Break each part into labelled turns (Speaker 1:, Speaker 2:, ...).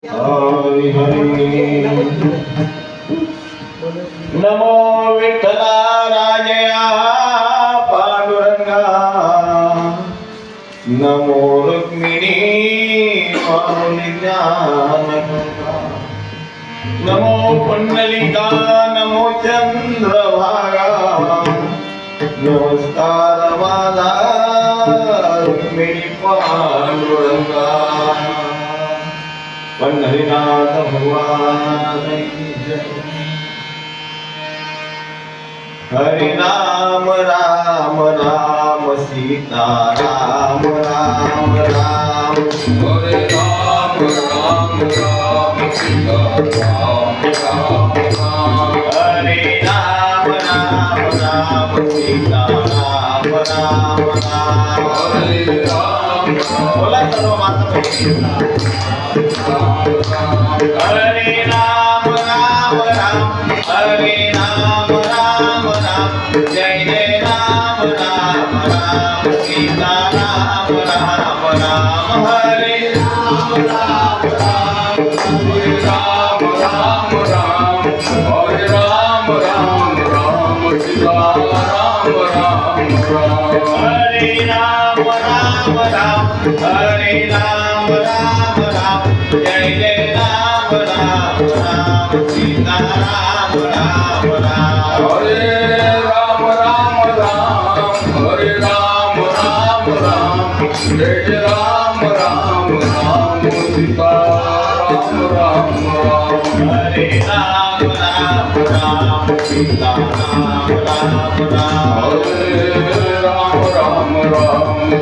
Speaker 1: हरी हरी नमो विठ्ठला राजया पांडुरंगा नमो रुक्मिणी माऊली ज्ञानगंगा नमो पुंडलिका नमो चंद्रभागा नमस्कार माझा रुक्मिणी पांडुरंगा पंढरीनाथ भगवान की जय। हरि नाम राम राम सीता राम राम राम
Speaker 2: हरे राम राम राम सीता राम राम राम
Speaker 1: हरे राम राम राम सीता राम राम राम
Speaker 2: हरे राम
Speaker 1: बोला सर्व माता हरे राम राम राम हरे राम राम राम जय जय राम राम राम सीता राम राम राम हरे राम राम राम
Speaker 2: हरे राम राम राम हरे राम राम राम सीता राम राम राम
Speaker 1: हरे राम राम राम हरे राम राम राम जय जय राम राम राम सीता राम राम राम
Speaker 2: हरे राम राम राम हरे राम राम राम जय राम राम राम सीता राम राम राम
Speaker 1: हरे राम राम राम सीता राम राम राम
Speaker 2: हरे राम राम राम सीता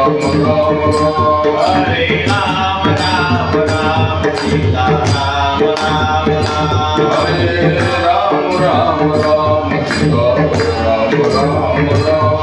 Speaker 2: राम राम राम
Speaker 1: हरे राम राम राम सीता राम राम राम
Speaker 2: हरे राम राम राम सीता राम राम राम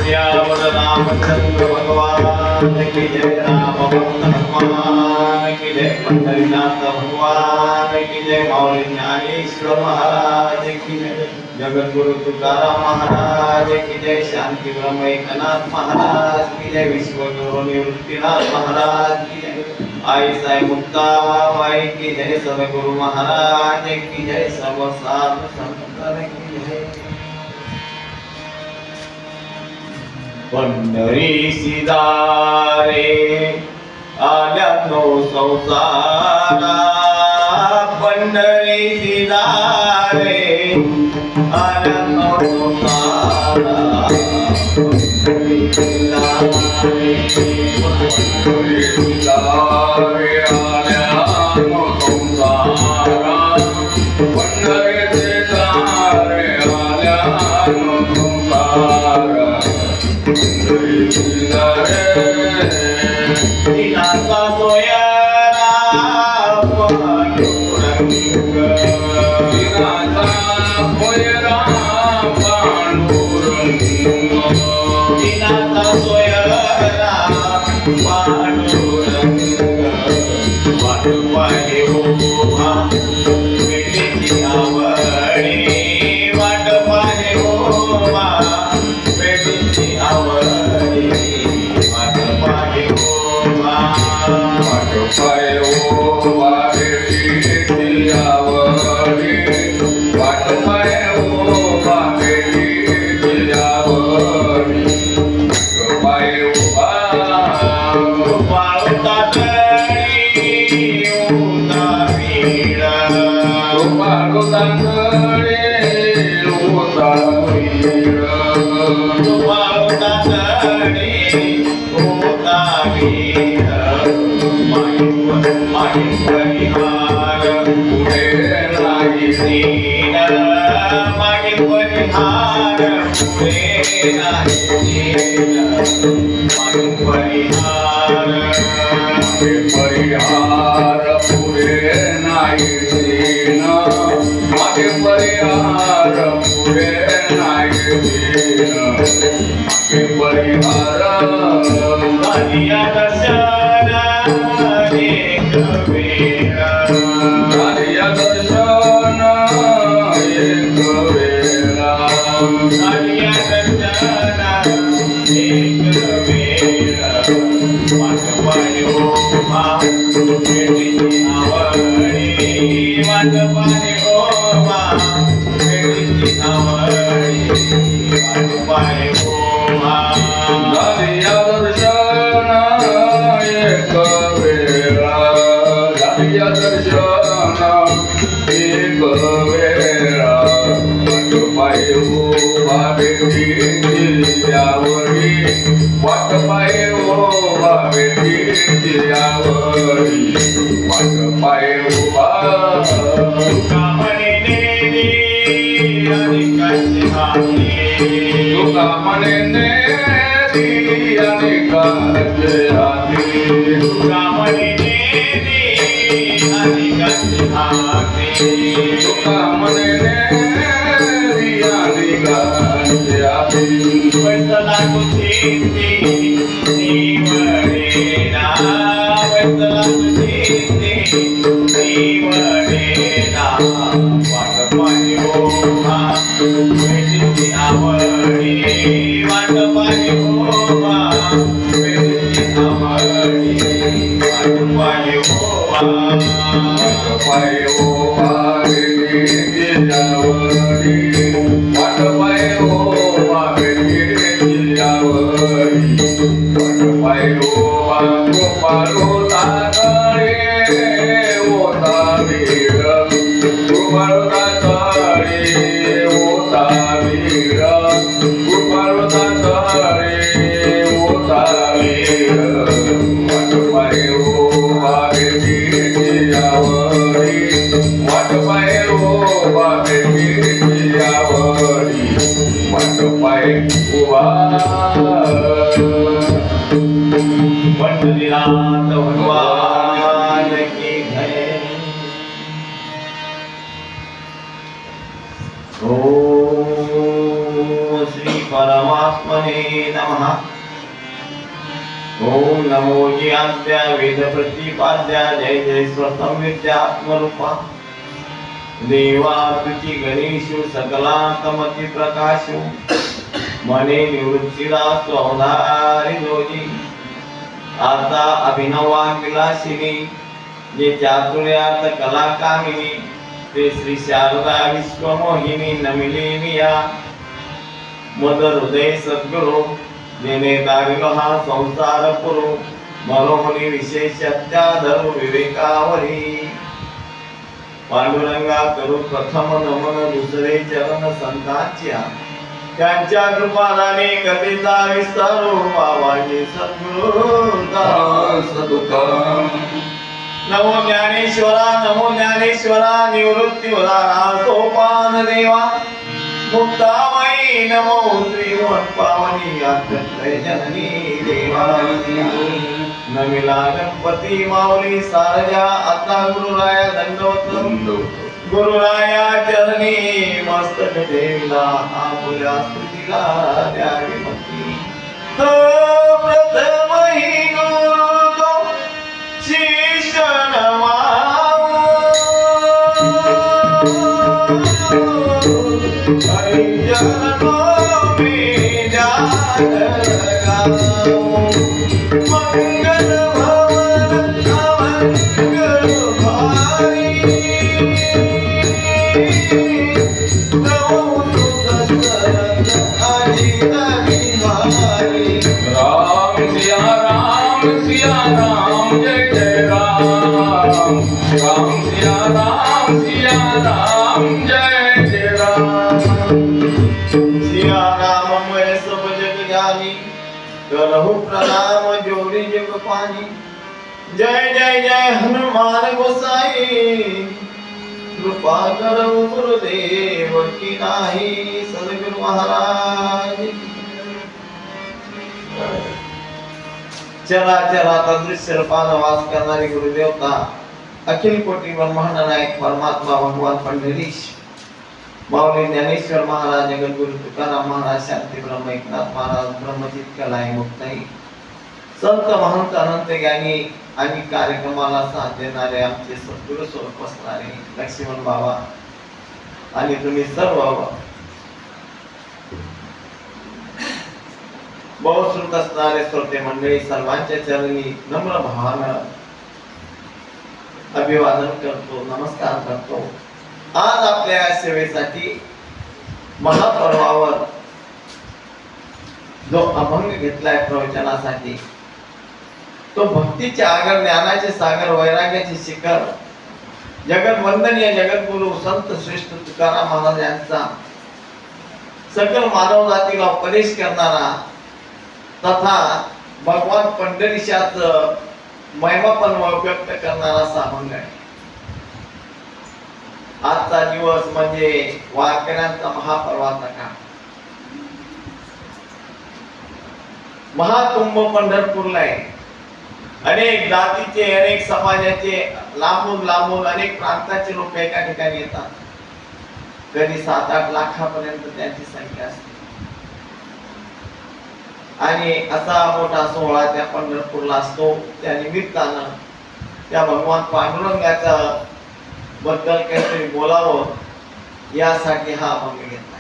Speaker 1: श्याम रामचंद्र भगवान की जय राम भक्त हनुमान की जय पंढरीनाथ भगवान की जय मौली ज्ञानेश्वर महाराज की जय जगद्गुरु तुकाराम महाराज की जय शांति ब्रह्म एकनाथ महाराज की जय विश्वगुरु निवृत्तिनाथ महाराज की जय आई साई मुक्ताबाई की जय सब गुरु महाराज की जय सब साधु संतन की जय। पंढरी सिदारे आल्यानो संसारा पंढरी सिदारे आल्यानो संसारा पंढरी सिदारे
Speaker 2: हरे सितारे आल्यानो संसारा पंढरी सितारे आल्यानो संसारा पंढरी सितारे
Speaker 1: दिनाचा सोयरा पांडुरंग
Speaker 2: दिनाचा होयरा पांडुरंग
Speaker 1: दिनाचा सोयरा पांडुरंग वाट पाहे उभा भेटीची आवडी वाट पाहे उभा भेटीची आवडी वाट पाहे उभा
Speaker 2: पाय ओ वाटेची आवडी वाट पाय ओ वाटेची आवडी पाय ओ
Speaker 1: वाळतात उदावीडा
Speaker 2: पाडो दांगडे ओता वीर
Speaker 1: वाळतात उदावीडा माई परिहार
Speaker 2: पुढे नाही
Speaker 1: सीन माई परिहार पुढे नाही सीन माई परिहार
Speaker 2: परिहार पुढे नाही दीन मागे परिहार पुढे नाही दीन मागे परिहार
Speaker 1: आलिया दर्शन एक वेळा
Speaker 2: आलिया दर्शन एक वेळा
Speaker 1: आलिया दर्शन एक वेळा वाट पायो
Speaker 2: दर्शन एक वेळा वाट पाय उभा भेटीची आवडी वाट पाय उभा भेटीची आवडी वाट पाय उभा
Speaker 1: कामने नेली अनेकांची हाती
Speaker 2: तुका म्हणे नेली अनेकांचे हाती
Speaker 1: कामने नेली अनेकांची हाती
Speaker 2: तुका म्हणे नेली अनेकांचे हाती
Speaker 1: वैसला तुझी निवडेना वैसला तुझी निवडेना वाट पाय उभा भेटीची आवडी वाट पाय उभा भेटीची आवडी वाट पाय उभा
Speaker 2: पाय उभा भेटीची आवडी वाट पाय उभा भेटीची आवडी वाट पाय उभा गोपाळो तातळे ओता वीर गोपाळो तातळे ओता वीर गोपाळो तातळे ओता वीर वाट पाय उभा भेटीची आवडी वाट पाय उभा भेटीची आवडी वाट पाय उभा
Speaker 1: पंढरीनाथ भगवान की जय ओम श्री परमात्मने नमः ओम नमो ज्ञात्या वेद प्रतिपाद्या जय जय स्वतम विद्यात्मरूपा देवा तुझी गणेशु सकलातमती प्रकाशु मने निवृत्तीला स्वधारी जोजी आता अभिनवा विलासिनी जे चातुर्यात कला कामिनी ते श्री शारदा विश्वमोहिनी नमिलिनिया मद हृदय सद्गुरु जेने दाविलो हा संसार पुरु मनोहरी विशेष अत्याधर विवेकावरी पांडुरंगा करू प्रथम नमन दुसरे चरण संतांच्या त्यांच्या कृपादाने कथेचा विस्तारो पावाचे सद्गुरु नमो ज्ञानेश्वरा निवृत्ती उदारा सोपान देवा मुक्तामयी नमो श्रीमत पावनी आत्मत्रय जननी देवानी नमिला गणपती माऊली सारजा आता गुरुराया दंडवत गुरुराया चरणी मस्तक ठेवला आपुल्या स्तुतीला द्यावी मती प्रथम ही गुरु तो शिष्य नमावो हरिजनो मी जागर गावो मंगल भवन अमंगल भारी राम जय जय राम सिया राम जय जय राम सिया राम मैं सब जग जानी करहु प्रणाम जोड़ी जग पानी जय जय जय हनुमान गोसाई कृपा करो गुरुदेव की नाही सद्गुरु महाराज की चला अदृश्य रूपानं वास करणारी गुरुदेवता अखिल कोटी ब्रह्मांड नायक परमात्मा भगवान पंढरीश माऊली ज्ञानेश्वर महाराज जगद्गुरु तुकाराम महाराज शांती ब्रह्म एकनाथ महाराज ब्रह्मजित कलाय मुक्ताई संत महंत अनंत ज्ञानी आणि कार्यक्रमाला साथ देणारे आमचे सद्गुरु स्वरूप असणारे लक्ष्मण बाबा आणि तुम्ही सर्व बहुश्रुत असणारे श्रोते मंडळी सर्वांच्या चरणी नम्र भावानं अभिवादन करतो, नमस्कार करतो। आज आपल्या सेवेसाठी महापर्वावर जो अभंग घेतलाय प्रवचनासाठी तो भक्तीचे आगर, ज्ञानाचे सागर, वैराग्याचे शिखर जगद्वंदनीय जगद्गुरु संत श्रेष्ठ तुकाराम महाराज यांचा सकल मानव जातीला उपदेश करणारा तथा भगवान पंढरीशाच महिमा पण व्यक्त करणारा असा अभंग आहे. आजचा दिवस म्हणजे वारकऱ्यांचा महापर्वाचा काळ. महाकुंभ पंढरपूरला आहे. अनेक जातीचे अनेक समाजाचे लांबून लांबून अनेक प्रांताचे लोक एका ठिकाणी येतात. कधी 7-8 लाखापर्यंत त्यांची संख्या असते आणि असा मोठा सोहळा त्या पंढरपूरला असतो. त्या निमित्तानं त्या भगवान पांडुरंगाचा बद्दल काहीतरी बोलावं यासाठी हा अभंग घेतला.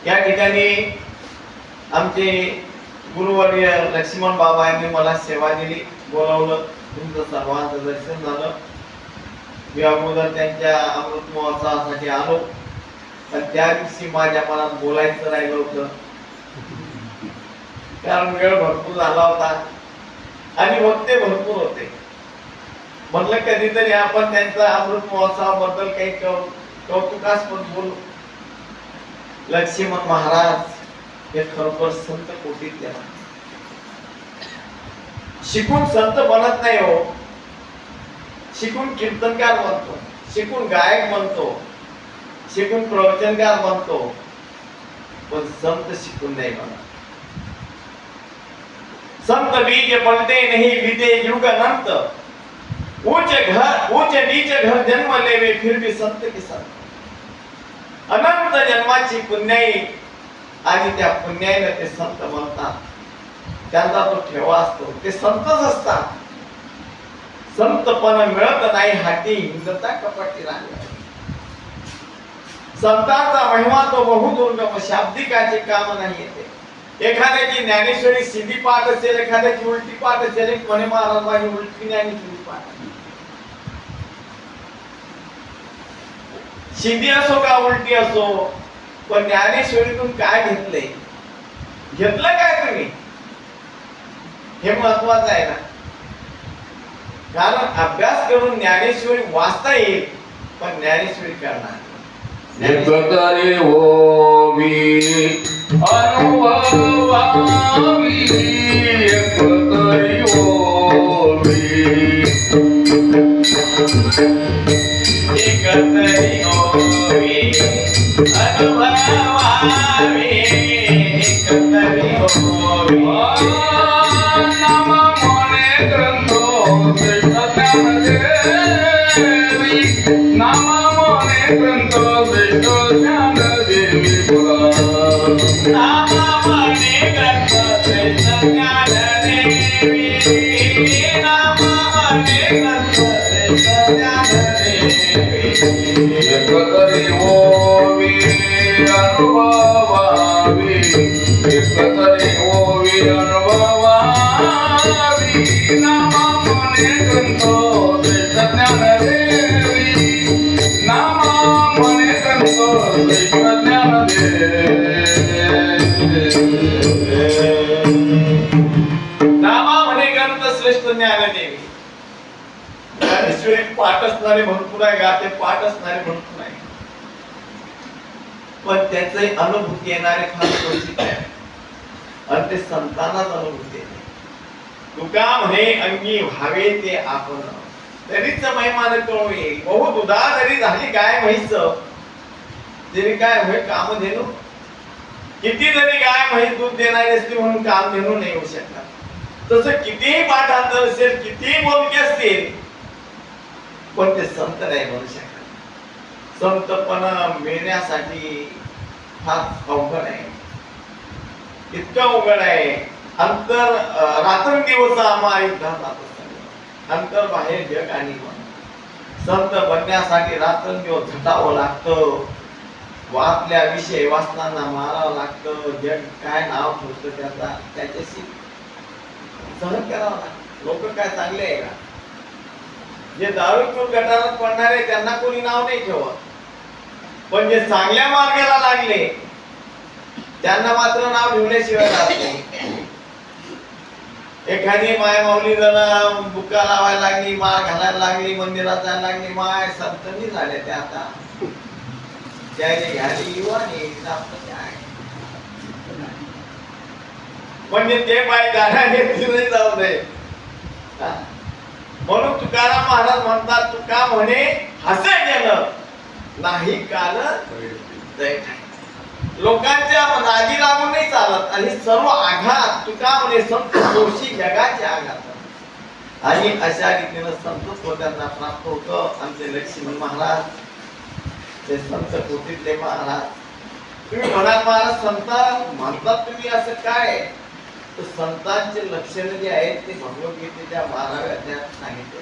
Speaker 1: या ठिकाणी आमचे गुरुवर्य लक्ष्मण बाबा यांनी मला सेवा दिली, बोलावलं, तुमचं सर्वांचं दर्शन झालं. मी अगोदर त्यांच्या अमृत महोत्सवासाठी आलो, पण त्या दिवशी माझ्या मनात बोलायचं राहिलं होतं, कारण वेळ भरपूर झाला होता आणि वक्ते भरपूर होते. म्हटलं कधीतरी आपण त्यांचा अमृत महोत्सवाबद्दल काही कौतुकास्पद बोलू. लक्ष्मण महाराज हे खरोखर संत कोटीतले. शिकून संत बनत नाही हो. शिकून कीर्तनकार बनतो, शिकून गायक बनतो, शिकून प्रवचनकार बनतो, पण संत शिकून नाही बनत. संत बीज पलटे नहीं बीते युग अनंत, ऊंच नीच घर जन्म लेवे फिर भी संत की संत. अनंत जन्माची पुण्याई आणि त्या पुण्याईने ते संत बनतात. त्यांचा तो ठेवा असतो, ते संतच असतात. संतपण मिळत नाही हाती, हिंदता कपटी राहिली. संतांचा महिमा तो बहुदुर्गम, शाब्दिकाचे काम नाही येते. एखाद्याची ज्ञानेश्वरी सिद्धी पाठ असेल, एखाद्याची उलटी पाठ असेल. एक म्हणे महाराजांनी उलटी ज्ञानेश्वरी पाठ, सिद्धी असो का उलटी असो, पण ज्ञानेश्वरीतून काय घेतलंय, घेतलं काय तुम्ही, हे महत्वाचं आहे ना. कारण अभ्यास करून ज्ञानेश्वरी वाचता येईल, पण ज्ञानेश्वरी करणार
Speaker 2: एकतरी होवी अनुभवावी, एकतरी होवी,
Speaker 1: एकतरी होवी अनुभवावी, एकतरी होवी.
Speaker 2: नाम म्हणे ग्रंथो श्रेष्ठ ज्ञानदेवी, नाम म्हणे ग्रंथो श्रेष्ठ ज्ञानदेवी. बोला
Speaker 1: नाम म्हणे ग्रंथ श्रेष्ठ ज्ञानदेवी, नाम म्हणे ग्रंथ श्रेष्ठ ज्ञानदेवी.
Speaker 2: एकतरी होवी अनुभवावी, एकतरी होवी अनुभवावी, नाम म्हणे ग्रंथो श्रेष्ठ ज्ञानदेवी, नाम म्हणे ग्रंथो श्रेष्ठ ज्ञानदेवी.
Speaker 1: नामा म्हणे ग्रंथ श्रेष्ठ ज्ञानदेवी. ज्ञानेश्वरी पाठ असणारे भरपूर आहे, गाते पाठ असणारे भरपूर आहे, पण त्याचे अनुभूती येणारे फार क्वचित आहे आणि ते संतांनाच अनुभूती येते. तुका म्हणे अंगी व्हावे ते आपण, तरीच महिमान कळू येईल. बहुत उदार जरी झाली गाय म्हैस, तरी काय होय कामधेनू. किती जरी गाय म्हैस दूध देणारी असते म्हणून कामधेनू नाही होऊ शकणार. तसं कितीही पाठांतर असेल, कितीही बोलके असतील, पण ते संत नाही बनू शकत. संतपणा मिळण्यासाठी फार अवघड आहे, इतकं अवघड आहे. अंतर रात्रंदिवस आम्हा युद्धात जात असतात. अंतर बाहेर जग आणि मन. संत बनण्यासाठी रात्रंदिवस झटावं लागतं, वाचल्या विषय वाचताना मारावं लागतं. जग काय नाव ठेवतं त्याचा, त्याच्याशी सहन करावं लागतं. लोक काय चांगले आहे का? जे दारू पिऊन गटारात पडणारे त्यांना कोणी नाव नाही ठेवत, पण जे चांगल्या मार्गाला लागले त्यांना मात्र नाव ठेवल्याशिवाय राहत नाही. एखादी माय माऊली जण बुक्का लावायला लागली, माळ घालायला लागली, मंदिरात जायला लागली, माय संतनी झाल्या त्या आता त्याने घ्याली युवानी म्हणजे ते बाय गाण्याने तिथे जाऊ दे. म्हणून तुकाराम महाराज म्हणतात, तुका म्हणे हसे गेलं नाही काल जय. लोकांच्या नादी लागून नाही चालत आणि सर्व आघात तुका म्हणे संत दोषी जगाचे आघात आणि अशा रीतीनं संतत्व त्यांना प्राप्त होतं. आमचे लक्ष्मण महाराज ते संत कोटीतले महाराज. तुम्ही म्हणाल महाराज संत म्हणतात तुम्ही असं काय, तर संतांचे लक्षण जे आहेत ते भगवद्गीतेच्या 12व्या अध्यायात सांगितले.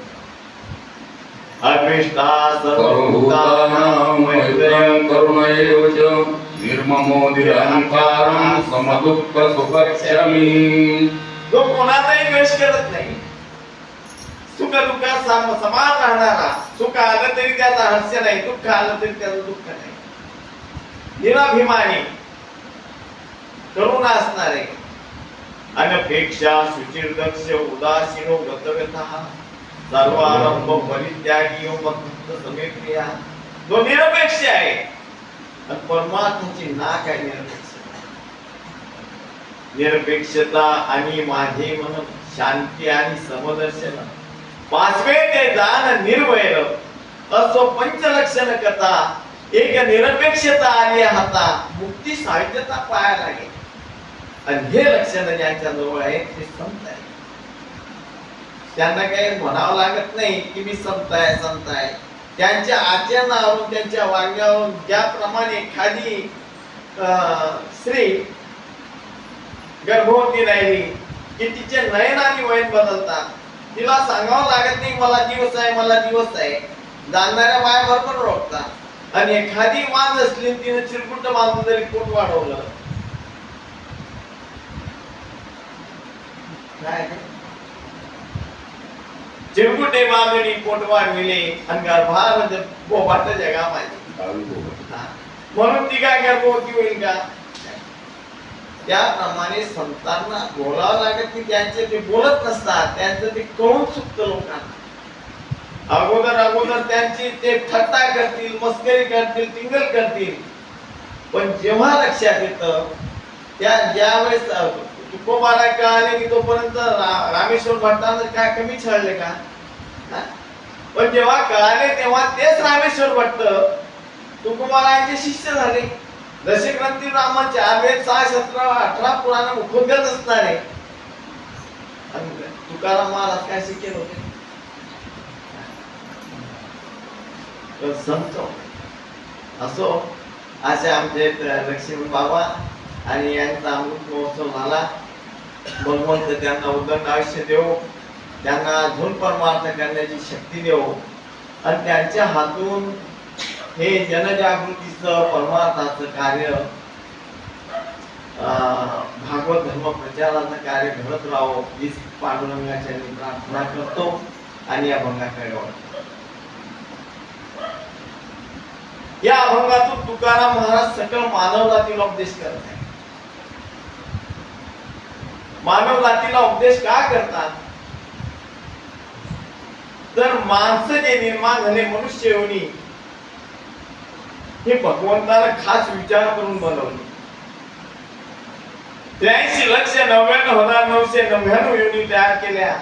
Speaker 1: अद्वेष्टा सर्वभूतानां मैत्रेयं
Speaker 2: करुणैव च निर्ममो निरहंकारं समदुःख सुखक्षमी.
Speaker 1: जो कोणाचाही द्वेष करत नाही, सुख दुःखात समान राहणारा, सुख आलं तरी त्याचा हास्य नाही, दुःख आलं तरी त्याचं दुःख नाही, निराभिमानी करुणा असणारे, अनपेक्षा शुचिर्दक्ष उदासीनो गतव्यतः सर्वारंभ परित्यागी भक्त समेप्रिया. तो निरपेक्ष आहे आणि परमात्म्याची नाक आहे निरपेक्ष. निरपेक्षता आणि माझे म्हणून शांती आणि समदर्शन पाचवे ते जाण निर्वैर असो पंचलक्षण कथा. एक निरपेक्षता आली हाता मुक्ती साहित्यता पाया लागेल. आणि हे लक्षण ज्यांच्या जवळ आहे ते संत आहे. त्यांना काही म्हणावं लागत नाही की मी संत आहे संत आहे. त्यांच्या आचरणावरून त्यांच्या वागण्यावरून ज्याप्रमाणे एखादी स्त्री गर्भवती राहिली की तिचे नयन आणि वयन बदलतात. तिला सांगावं लागत नाही मला दिवस आहे मला दिवस आहे. जाणणाऱ्या बाया भरपूर रोखतात. आणि एखादी वाद असली तिने चिरकुट बांधून जरी पोट वाढवलं काय चिरकुटे बांधणी पोट वाढविले आणि गर्भामध्ये बोबाट जगा माझी. म्हणून ती काय गर्भवती होईल का. त्याप्रमाणे संतांना बोलावं लागत की त्यांचे ते बोलत नसतात, त्यांचं ते कळून चुकतं लोकांना. अगोदर त्यांची ते थट्टा करतील, मस्करी करतील, टिंगल करतील. पण जेव्हा लक्षात येतं त्या ज्यावेळेस तुकोबाला कळाले की तोपर्यंत रामेश्वर भट्टांना काय कमी छळले का. पण जेव्हा कळाले तेव्हा तेच रामेश्वर भट्ट तुकोबारायांचे शिष्य झाले. जसे ग्रंथी ब्राह्मण 4 वेद 6 शस्त्र 18 पुराण मुखोद्गत असणारे तुकाराम महाराज काय शिकेल होते. संत असो असे आमचे लक्ष्मण बाबा आणि यांचा अमृत महोत्सव झाला. भगवंत त्यांना उदंड आयुष्य देव, त्यांना अजून परमार्थ करण्याची शक्ती देव आणि त्यांच्या हातून हे जनजागृतीचं परमार्थाचं कार्य भागवत धर्म प्रचाराचं कार्य घडत राहो हीच पांडुरंगाच्या प्रार्थना करतो आणि या अभंगाकडे वाटतो. या अभंगातून तुकाराम महाराज सकल मानव जातीला उपदेश करत आहे. मानव जातीला उपदेश का करतात तर माणसं जे निर्माण झाले मनुष्य योनी हे भगवंताला खास विचार करून बनवले. 83,99,999 योनी तयार केल्या.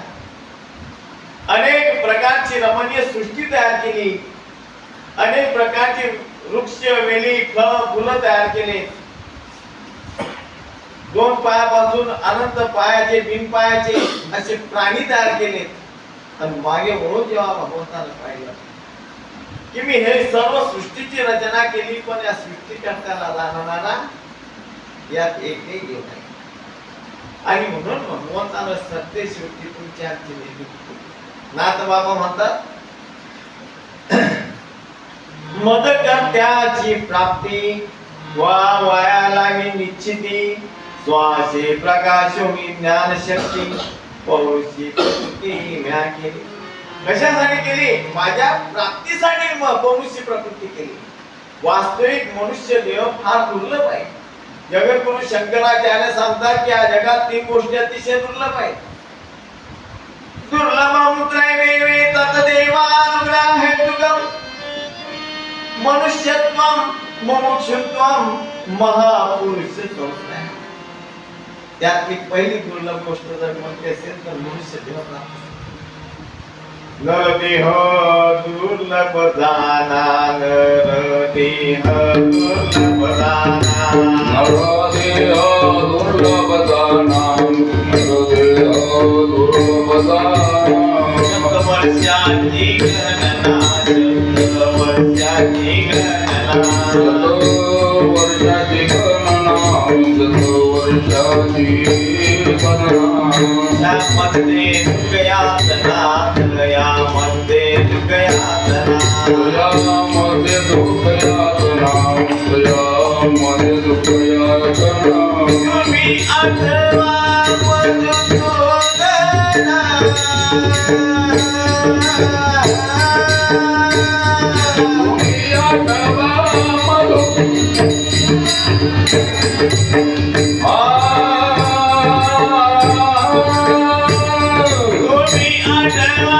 Speaker 1: अनेक प्रकारची रमणीय सृष्टी तयार केली. अनेक प्रकारची वृक्ष वेली फळ फुलं तयार केले. 2 पायापासून अनंत पायाचे बिन पायाचे असे प्राणी तयार केले. आणि मागे वळून जेव्हा भगवंताने पाहिलं की मी हे सर्व सृष्टीची रचना केली पण या सृष्टीकर्त्याला जाणणारा यात एकही देव नाही. आणि म्हणून भगवंतानं सत्य शेवटी तुमच्या हाती नेली. नाथ बाबा म्हणतात मद कर्त्याची प्राप्ती वाया लागी निश्चिती श्वासे प्रकाशोनी ज्ञान शक्ती पौरुषी प्रकृती म्या केली. कशासाठी केली. माझ्या प्राप्तीसाठी पौरुषी प्रकृती केली. वास्तविक मनुष्य देह फार दुर्लभ आहे. जगद्गुरु शंकराचार्य सांगतात की या जगात 3 गोष्टी अतिशय दुर्लभ आहेत. युगम मनुष्यत्वम मुमुक्षुत्वम महापुरुष संस्था. त्यातली पहिली दुर्लभ गोष्ट जर म्हणते असेल तर मनुष्य देह प्राप्त. नरदेह दुर्लभ दाना, नरदेह दुर्लभ दाना,
Speaker 2: नरदेह दुर्लभ दाना, नरदेह दुर्लभ दाना.
Speaker 1: शतवर्षाची गणना, शतवर्षाची गणना,
Speaker 2: शतवर्षाची गणना, शतवर्षाची गणना.
Speaker 1: यामध्ये दुःखयातना, यामध्ये दुःखयातना,
Speaker 2: यामध्ये दुःखयातना, यामध्ये दुःखयातना.
Speaker 1: तुम्ही आठवा मधुसूदना,
Speaker 2: तुम्ही आठवा मधु
Speaker 1: तुम्ही आठवा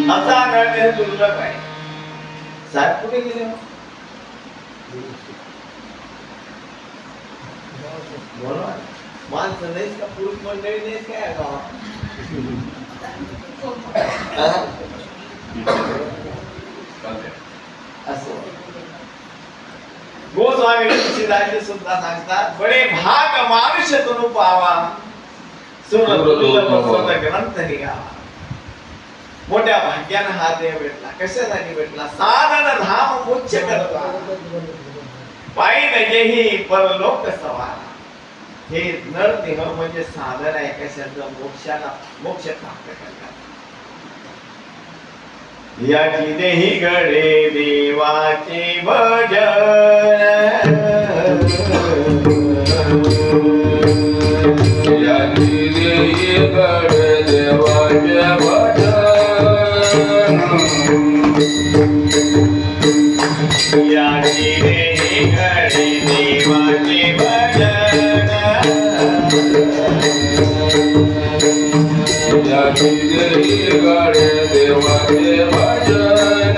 Speaker 1: असा नरदेह दुर्लभ आहे. साहेब कुठे गेले? बोला, माणसं नाहीच का? पुरुष मंडळी नाहीच काय गावात? असं गोस्वामी तुलसीदास सुद्धा सांगतात, बडे भाग मानुष तनु पावा, सुर दुर्लभ सद ग्रंथ निघावा. मोठ्या भाग्यानं हा देह भेटला. कशासाठी भेटला? साधन धाम मोक्ष करता, पायी नजेही परलोक सवारा. हे नरदेह म्हणजे साधन आहे कशाचं? मोक्षाला, मोक्ष प्राप्त करण्याचं. याची देही गडे देवाचे भजन,
Speaker 2: याची देही गडे देवाचे भजन,
Speaker 1: याची देही गडे देवाचे भजन,
Speaker 2: याची देही गडे देवाचे भजन.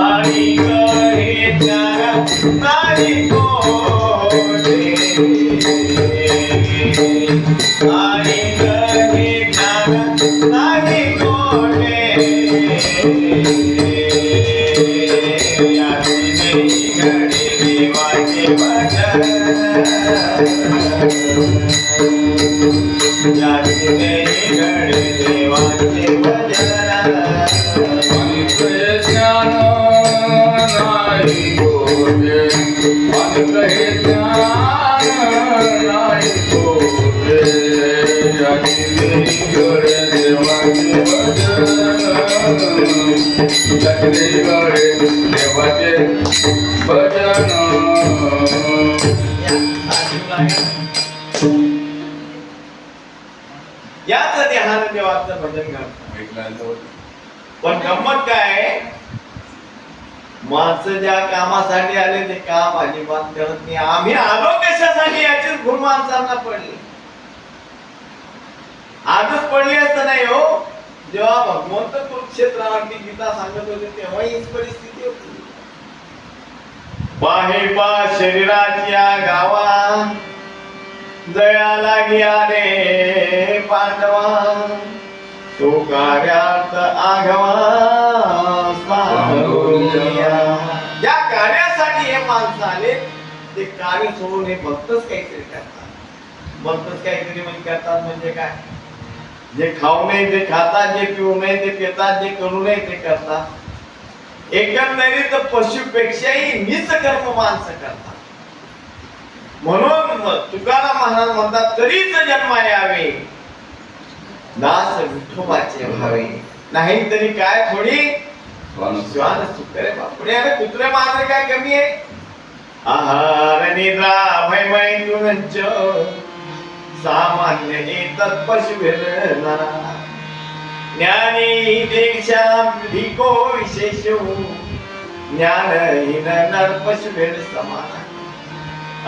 Speaker 1: आणि गहे ज्ञान नाही कोठे, आणि गहे ज्ञान नाही कोठे, याची देही गडे देवाचे भजन, याची देही गडे देवाचे भजन.
Speaker 2: ज्ञान नाही कोठे, अनकहे ज्ञान नाही कोठे, याची देही गडे देवाचे भजन, याची देही गडे देवाचे भजन.
Speaker 1: याच देहानं देवाचं भजन करतात. पण गंमत काय आहे? माणसं ज्या कामासाठी आले ते काम अजिबात करत नाही. आम्ही आलो कशासाठी याचीच भूल माणसांना पडली. आजच पडली असतं नाही हो. जेव्हा भगवंत कुरुक्षेत्रावरती गीता सांगत होते तेव्हा हीच परिस्थिती होती. पाहे पा शरीराची गावा, जया लागी आले पांडवा, तो कार्यार्थ आघवा सांगोलिया. या कार्यासाठी हे माणसं आले, ते कार्य सोडून हे भक्तच काहीतरी करतात. भक्तच काहीतरी म्हणजे करतात म्हणजे काय? जे खाऊ नये ते खातात, जे पिऊ नये ते पितात, जे करू नये ते करतात. एकंदरीत पशुपेक्षाही नीच कर्म माणसं करतात. म्हणून तुकाराम महाराज म्हणतात तरीच जन्मा यावे दास विठोबाचे व्हावे, नाही तरी काय थोडी श्वान सुकरे बापडे. अरे कुत्रे मांजरे काय कमी आहे? आहार निद्रा भय मैथुनच सामान्य एतत् पशुभिर्नरा ज्ञानी दीक्षा भिको विशेषो ज्ञानहीन नर पशुभिर समान.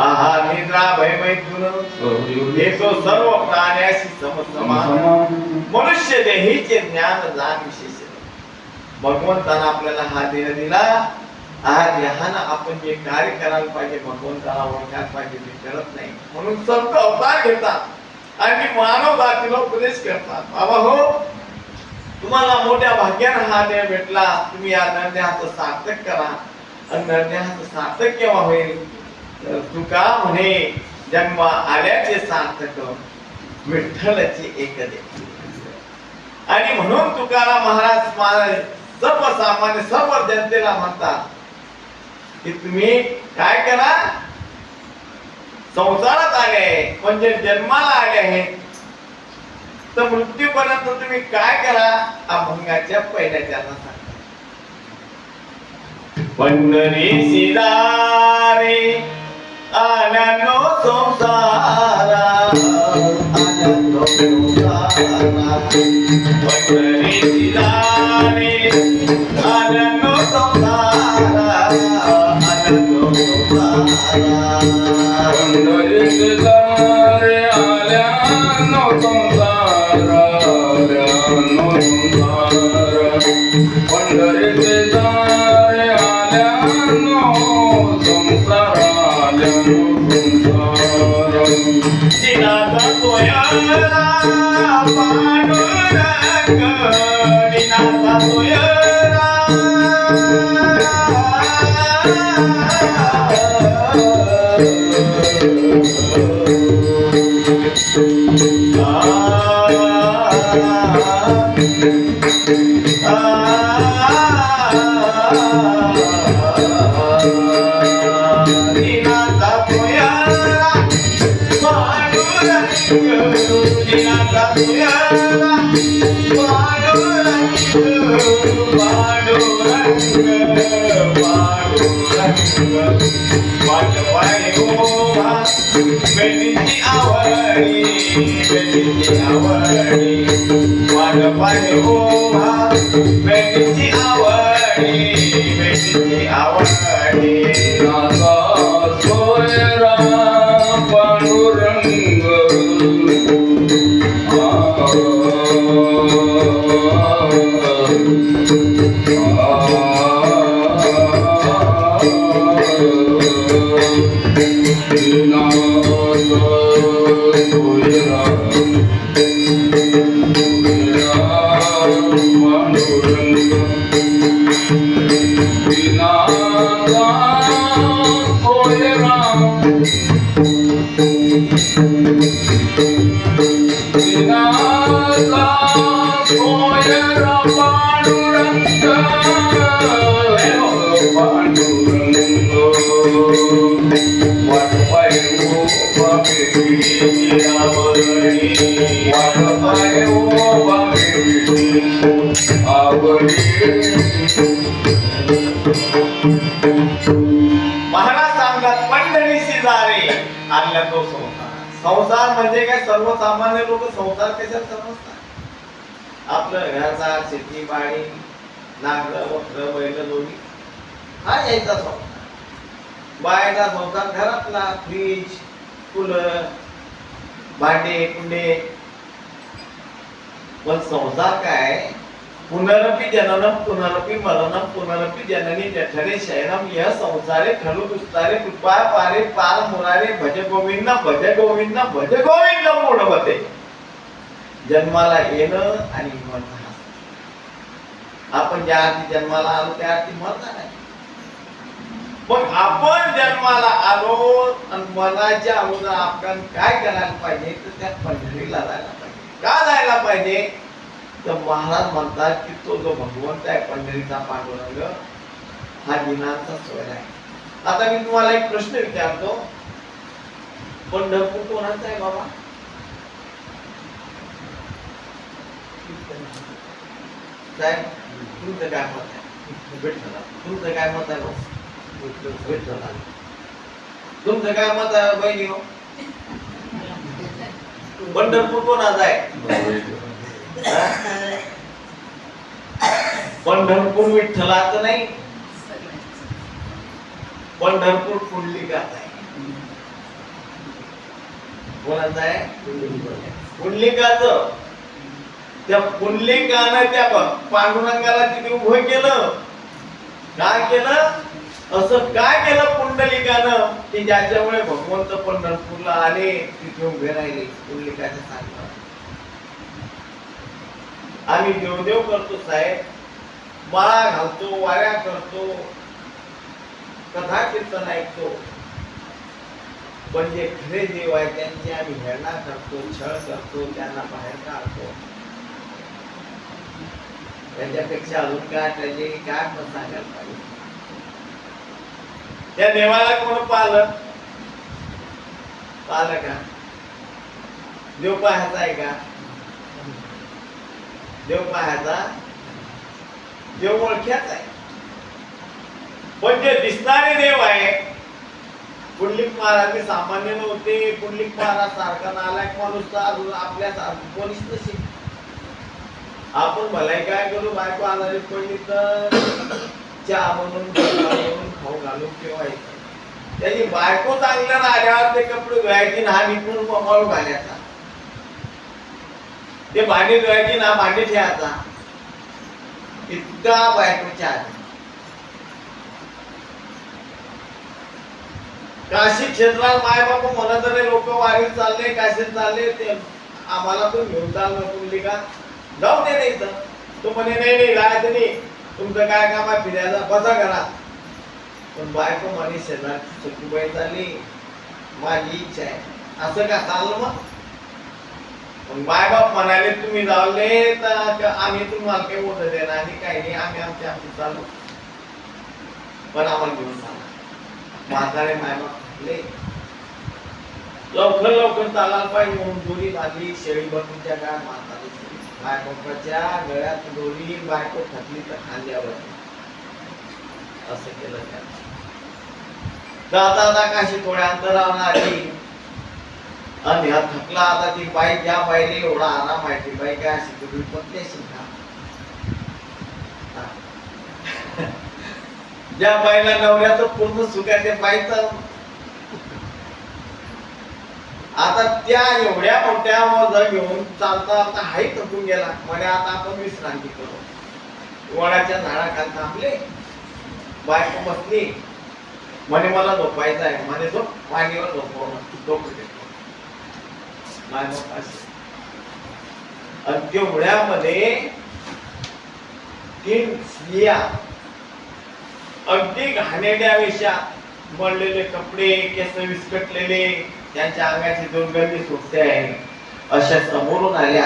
Speaker 1: आहार निद्रा भय मैथुन हे तो सर्व प्राण्याशी समसमान. मनुष्य देहीचे ज्ञान जाण विशेष. भगवंतानं आपल्याला हा देह दिला. आज ह्यानं आपण जे कार्य करायला पाहिजे भगवंताला ओळखायला पाहिजे ते करत नाही. म्हणून संत अवतार घेतात आणि मानव जातीला उपदेश करतात. बाबा हो, तुम्हाला मोठ्या भाग्यानं हा देह भेटला, तुम्ही या निर्णयाचं सार्थक करा. आणि निर्णयाचं सार्थक केव्हा होईल? तुका म्हणे जन्म आल्याचे सार्थक विठ्ठलची एक देह. आणि म्हणून तुकाराम महाराज सर्वसामान्य सर्व जनतेला म्हणतात की तुम्ही काय करा, संसारात आले म्हणजे जन्माला आले आहेत तर मृत्यूपर्यंत तुम्ही काय करा, अभंगाच्या पहिल्या चरणात सांगतात. पंढरीची दारे आनंदो संसारा आनंदो संसारा पंढरीची दारे आनंदो संसारा आनंदो संसारा
Speaker 2: पंढरीची दारे आल्यानो संसारा आल्यानो संसारा पंढरीची दारे आल्यानो संसारा आल्यानो संसारा
Speaker 1: दिनाचा सोयरा पांडुरंग दिनाचा सोयरा बेटीची आवडी बेटीची आवडी वाटपाने ओढा बेटीची आवडी बेटीची आवडी
Speaker 2: नाचा सोयरा पांडुरंग
Speaker 1: महाराज सांगतात पंढरीची दारे आणला तो संसार. संसार म्हणजे काय? सर्वसामान्य लोक संसार कशात समजतात? आपलं घराचा शेती बाडी नांगर वखर बैल जोडी हा यायचा संसार. बायचा संसार घरातला फ्रीज कूलर भांडे कुंडे. पण संसार काय? पुनरपि जननम पुनरपि मरणम पुनरपि जननी जठरे शयनम यह संसारे खलु दुस्तारे कृपा पारे पार मुरारे भज गोविंद भज गोविंद भज गोविंद मूढमते. जन्माला येणं आणि मरणं. आपण ज्या अर्थी जन्माला आलो त्या अर्थी मरणार नाही. पण आपण जन्माला आलो आणि मरणाच्या अगोदर आपण काय करायला पाहिजे? तर त्या पंढरीला जायला पाहिजे. का जायला पाहिजे? तर महाराज म्हणतात की तो जो भगवंत आहे पंढरीचा पांडुरंग हा दिनांचा स्वर आहे. आता मी तुम्हाला एक प्रश्न विचारतो, पंढरपूर कोणाचा आहे बाबा? साहेब तुमचं काय मत आहे? विठ्ठला. तुमचं काय मत आहे भाऊ? विठ्ठला. तुमचं काय मत आहे बहिणी हो? पंढरपूर कोणाचा आहे? पंढरपूर विठ्ठलाचं नाही, पंढरपूर पुंडलिकाचं आहे. कोणाचं आहे? पुंडलिकाचं. त्या पुंडलिकानं त्या पांडुरंगाला तिथे उभं केलं. काय केलं? असं काय केलं पुंडलिकानं की ज्याच्यामुळे भगवंत पंढरपूरला आले, तिथे उभे राहिले. पुंडलिकाचं सांगतात आम्ही देवदेव करतो साहेब, माळा घालतो, वाऱ्या करतो, कथा कीर्तन ऐकतो, पण जे खरे देव आहे त्यांची आम्ही हेळना करतो, छळ करतो, त्यांना बाहेर काढतो. त्याच्यापेक्षा अजून काय त्याचे काय पण सांगायला पाहिजे? त्या देवाला कोण पाहिलं? पाहिलं का? देव पाहायचा आहे का? देव पाहायचा? देव ओळख्याचा आहे. पण जे दिसणारे देव आहे, पुंडलिक महाराज सामान्य नव्हते. पुंडलिक महाराज सारखा नालायक माणूस तर अजून आपल्या कोणीच नसेल. आपण भलाई काय करू, बायको आजारी पडली तर चहा बनवून खाऊ घालून ठेवायचं. त्याची बायको चांगल्या राहिल्यावर ते कपडे धुवायची ना निघून वाळू घालायचा, ते भांडी धुवायची ना भांडी ठेवायचा. इतका बायकोच्या आधी. काशी क्षेत्रात माय बाप म्हणत रे लोक वारीत चालले, काशीत चालले, ते आम्हाला पण घेऊन चाल पुंडलिका, जाऊ दे नाही तर. तो म्हणे नाही नाही राहायचं नाही, तुमचं काय काम आहे फिरायला, बसा घरात. पण बायको म्हणे शेजारची सखूबाई चालली, माझी इच्छा आहे. असं का चाललं मग? पण बाय बाप म्हणाले तुम्ही जावले तर आम्ही तुम्हाला काही मोठं देणार आणि काही नाही, आम्ही आमच्या आमची चालू, पण आम्हाला घेऊन चालू. म्हातारे माय बाप म्हटले लवकर लवकर चालायला पाहिजे म्हणून दोरी बांधली. शेळी बंधूच्या काय म्हातारी माय बापाच्या गळ्यात दोरी, बायको थकली तर खांद्यावर. असं केलं त्यानं. जाता जाता काशी थोड्या अंतरावर आली आणि हा थकला. आता ती बाई, ज्या बाईला एवढा आराम आहे, ती बाई काय अशी तुम्ही पत्नी असेल का? ज्या बाईला नवऱ्याचं पूर्ण सुख आहे त्या बाईचं. आता त्या एवढ्या मोठ्या वजन घेऊन चालता आता हाही थकून गेला. म्हणे आता आपण विश्रांती करू. वडाच्या झाडाखाली थांबले, बायको बसली, म्हणे मला झोपायचं आहे. म्हणे झोप, मांडीवर झोपवलं. आणि तेवढ्यामध्ये 3 स्त्रिया अगदी घाणेरड्या वेशात, मळलेले कपडे, केस विस्कटलेले, त्यांच्या अंगाची दुर्गंधी सुटते आहे, अशा समोरून आल्या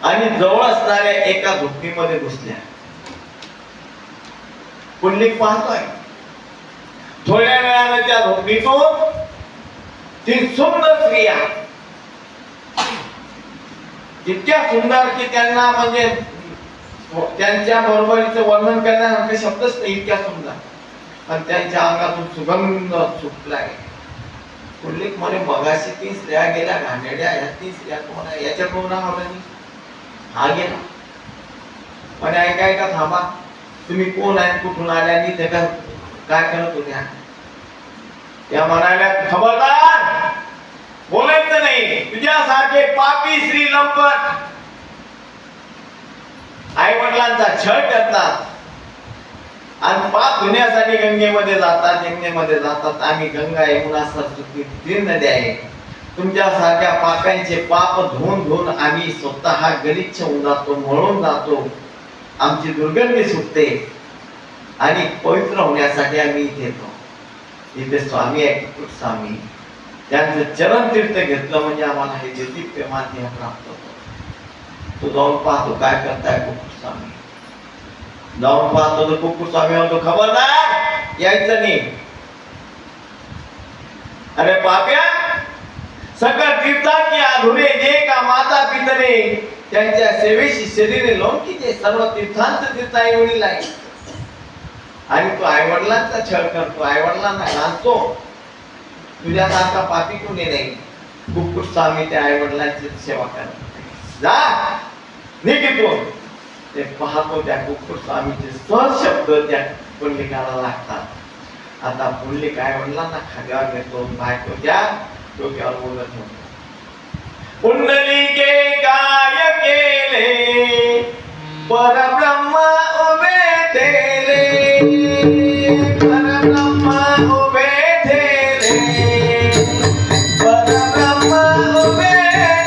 Speaker 1: आणि जवळ असणाऱ्या एका झोपडीमध्ये घुसल्या. पुंडलिक पाहतोय. थोड्या वेळाने त्या झोपडीतून 3 सुंदर स्त्रिया, इतक्या सुंदर की त्यांना म्हणजे त्यांच्या बरोबरीचं वर्णन करण्यासारखे शब्दच नाही, इतक्या सुंदर. पण त्यांच्या अंगातून सुगंध सुटलाय. पुंडलिक म्हणे मगाशी 3 स्त्रिया गेल्या घाणेरड्या, ह्या 3 स्त्रिया कोण आहे? याच्या कोण नाही. हा गेला. म्हणे ऐकाय का, थांबा, तुम्ही कोण आहे, कुठून आल्या आणि ते काय करत होत्या? त्या म्हणाल्या खबरदार, बोलायचं नाही. तुझ्यासारखे पापी श्रीलंपट आई वडिलांचा छळ करतात आणि पाप धुण्यासाठी गंगेमध्ये जातात, यमुनेमध्ये जातात. आम्ही गंगा, यमुना, सरस्वती 3 नद्या आहे. तुमच्यासारख्या पापांचे पाप धुवून धुवून आम्ही स्वतः गलिच्छ होऊन जातो, मळून जातो. आमची दुर्गंधी सुटते आणि पवित्र होण्यासाठी आम्ही इथे येतो. इथे स्वामी आहे, कुकुट स्वामी, त्यांचं चरण तीर्थ घेतलं म्हणजे आम्हाला हे दिव्यमान प्राप्त होतं. तो जाऊन पाहतो काय करताय कुकुट स्वामी. जाऊन पाहतो तर कुक्कुट स्वामी म्हणतो खबरदार यायचं नाही. अरे पाप्या सकळ तीर्थाची अधुरे जे का माता पितरे त्यांच्या सेवेशी शरीरे लौकिक सर्व तीर्थांचं तीर्थ आई वडील आहे आणि तू आई वडिलांचा छळ करतो, आई वडिलांना घालतो. तुझ्यासारखा पापी कोणी नाही. कुक्कुट स्वामी त्या आई वडिलांची सेवा करतो. जा निघितून ते पाहतो त्या कुक्कुट स्वामीचे सहज शब्द त्या पुंडलिकाला लागतात. आता पुंडलिक आई वडिलांना खाद्यावर घेतो, बायको त्या डोक्यावर बोलत होतो. पुंडलिके काय केले परब्रह्म उभे ठेले, परब्रह्म उभे ठेले, परब्रह्म उभे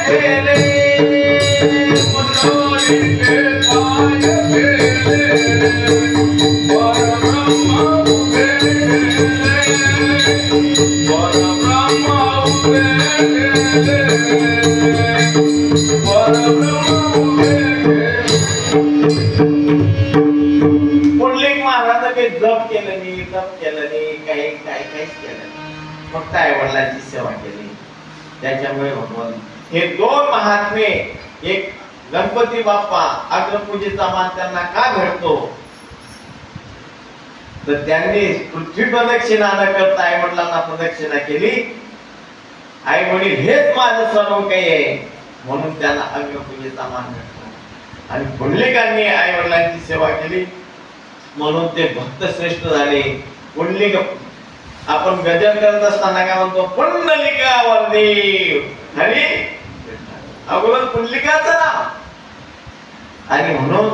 Speaker 1: ठेले.
Speaker 2: पुंडलिके काय केले परब्रह्म उभे ठेले, परब्रह्म उभे ठेले, परब्रह्म उभे ठेले.
Speaker 1: पुंडलिक महाराज काही जप केलं नाही, तप केलं नाही, काहीच केलं नाही. फक्त आई वडिलांची सेवा केली. त्याच्यामुळे भगवान हे दोन महात्मे, एक गणपती बाप्पा अग्रपूजेचा मान त्यांना का भेटतो तर त्यांनी पृथ्वी प्रदक्षिणा न करता आई वडिलांना प्रदक्षिणा केली. आई वडील हेच माझं सर्व काही आहे म्हणून त्यांना अग्रपूजेचा मान भेटतो. आणि पुंडलिकांनी आई वडिलांची सेवा केली म्हणून ते भक्त श्रेष्ठ झाले. पुंडलिक आपण गजर करत असताना काय म्हणतो पुंडलिका वंदे हरी अगोदर पुंडलिकाचं नाव. आणि म्हणून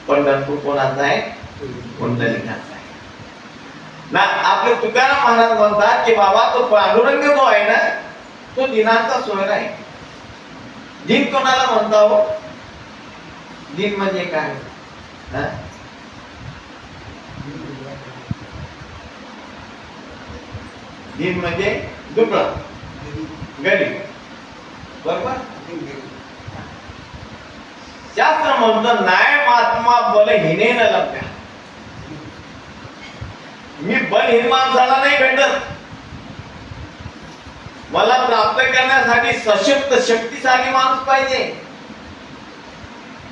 Speaker 1: पंढरपूर कोणाचा आहे पुंडलिकाचा आहे ना. आपले तुकाराम महाराज म्हणतात की बाबा तो पांडुरंग जो आहे ना तो दिनांचा सोयरा आहे. दिन कोणाला म्हणता हो? दिन म्हणजे काय? दिन म्हणजे दुबळा गरीब, बरोबर. शास्त्र म्हणतं नाय महात्मा बलहीने न लभ्या. मी बलहीन माणसाला नाही भेटत. मला प्राप्त करण्यासाठी सशक्त शक्तिशाली माणूस पाहिजे.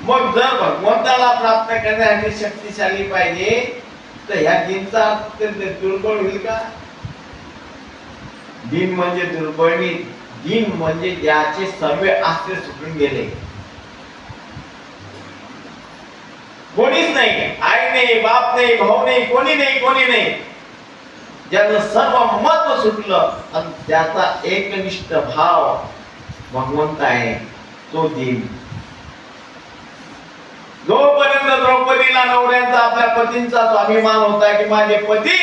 Speaker 1: मग जर भगवंताला प्राप्त करण्यासाठी शक्तिशाली पाहिजे तर ह्या दिनचा दुर्बळ होईल का? दिन म्हणजे दुर्बळी. दिन म्हणजे ज्याचे सर्व आस्ते सुटून गेले. कोणीच नाही, आई नाही, बाप नाही, भाऊ नाही, कोणी नाही. ज्याचं सर्व महत्व सुटलं आणि त्याचा एकनिष्ठ भाव भगवंत आहे तो दिन. जोपर्यंत द्रौपदीला नवऱ्यांचा आपल्या पतींचा स्वाभिमान होता की माझे पती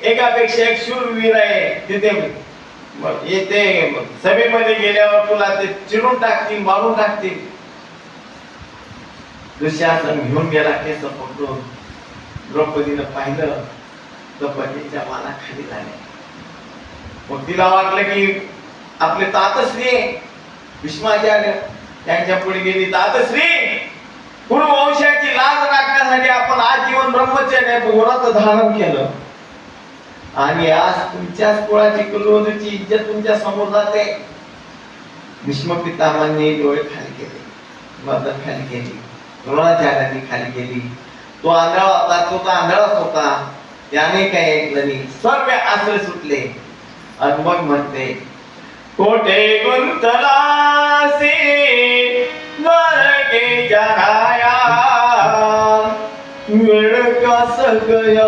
Speaker 1: एकापेक्षा एक शूरवीर आहे, तिथे येते सभेमध्ये गेल्यावर तुला ते चिरून टाकतील, मारून टाकतील. दुःशासन घेऊन गेला केस पकडून. द्रौपदीनं पाहिलं तर पतीच्या मानाखाली झाले. मग तिला वाटलं की आपले तातश्री भीष्माचार्य त्यांच्या पुढे गेली. तातश्री कुरुवंशाची लाज राखण्यासाठी आपण आजीवन ब्रह्मचर्य व्रत धारण केलं आणि आज तुमच्याच कुळाची कुलवधूची इज्जत तुमच्या समोर जाते. भीष्म पितामहांनी डोळे खाली केले, मदत खाली केली, द्रोणाचार्यांनी खाली केली. तो आंधळा होता, तो आंधळाच होता, त्याने काय ऐकलं नाही. सर्व आसरे सुटले. आणि मग म्हणते कोठे गुंतलासी नरके जगाया मिळ कस गया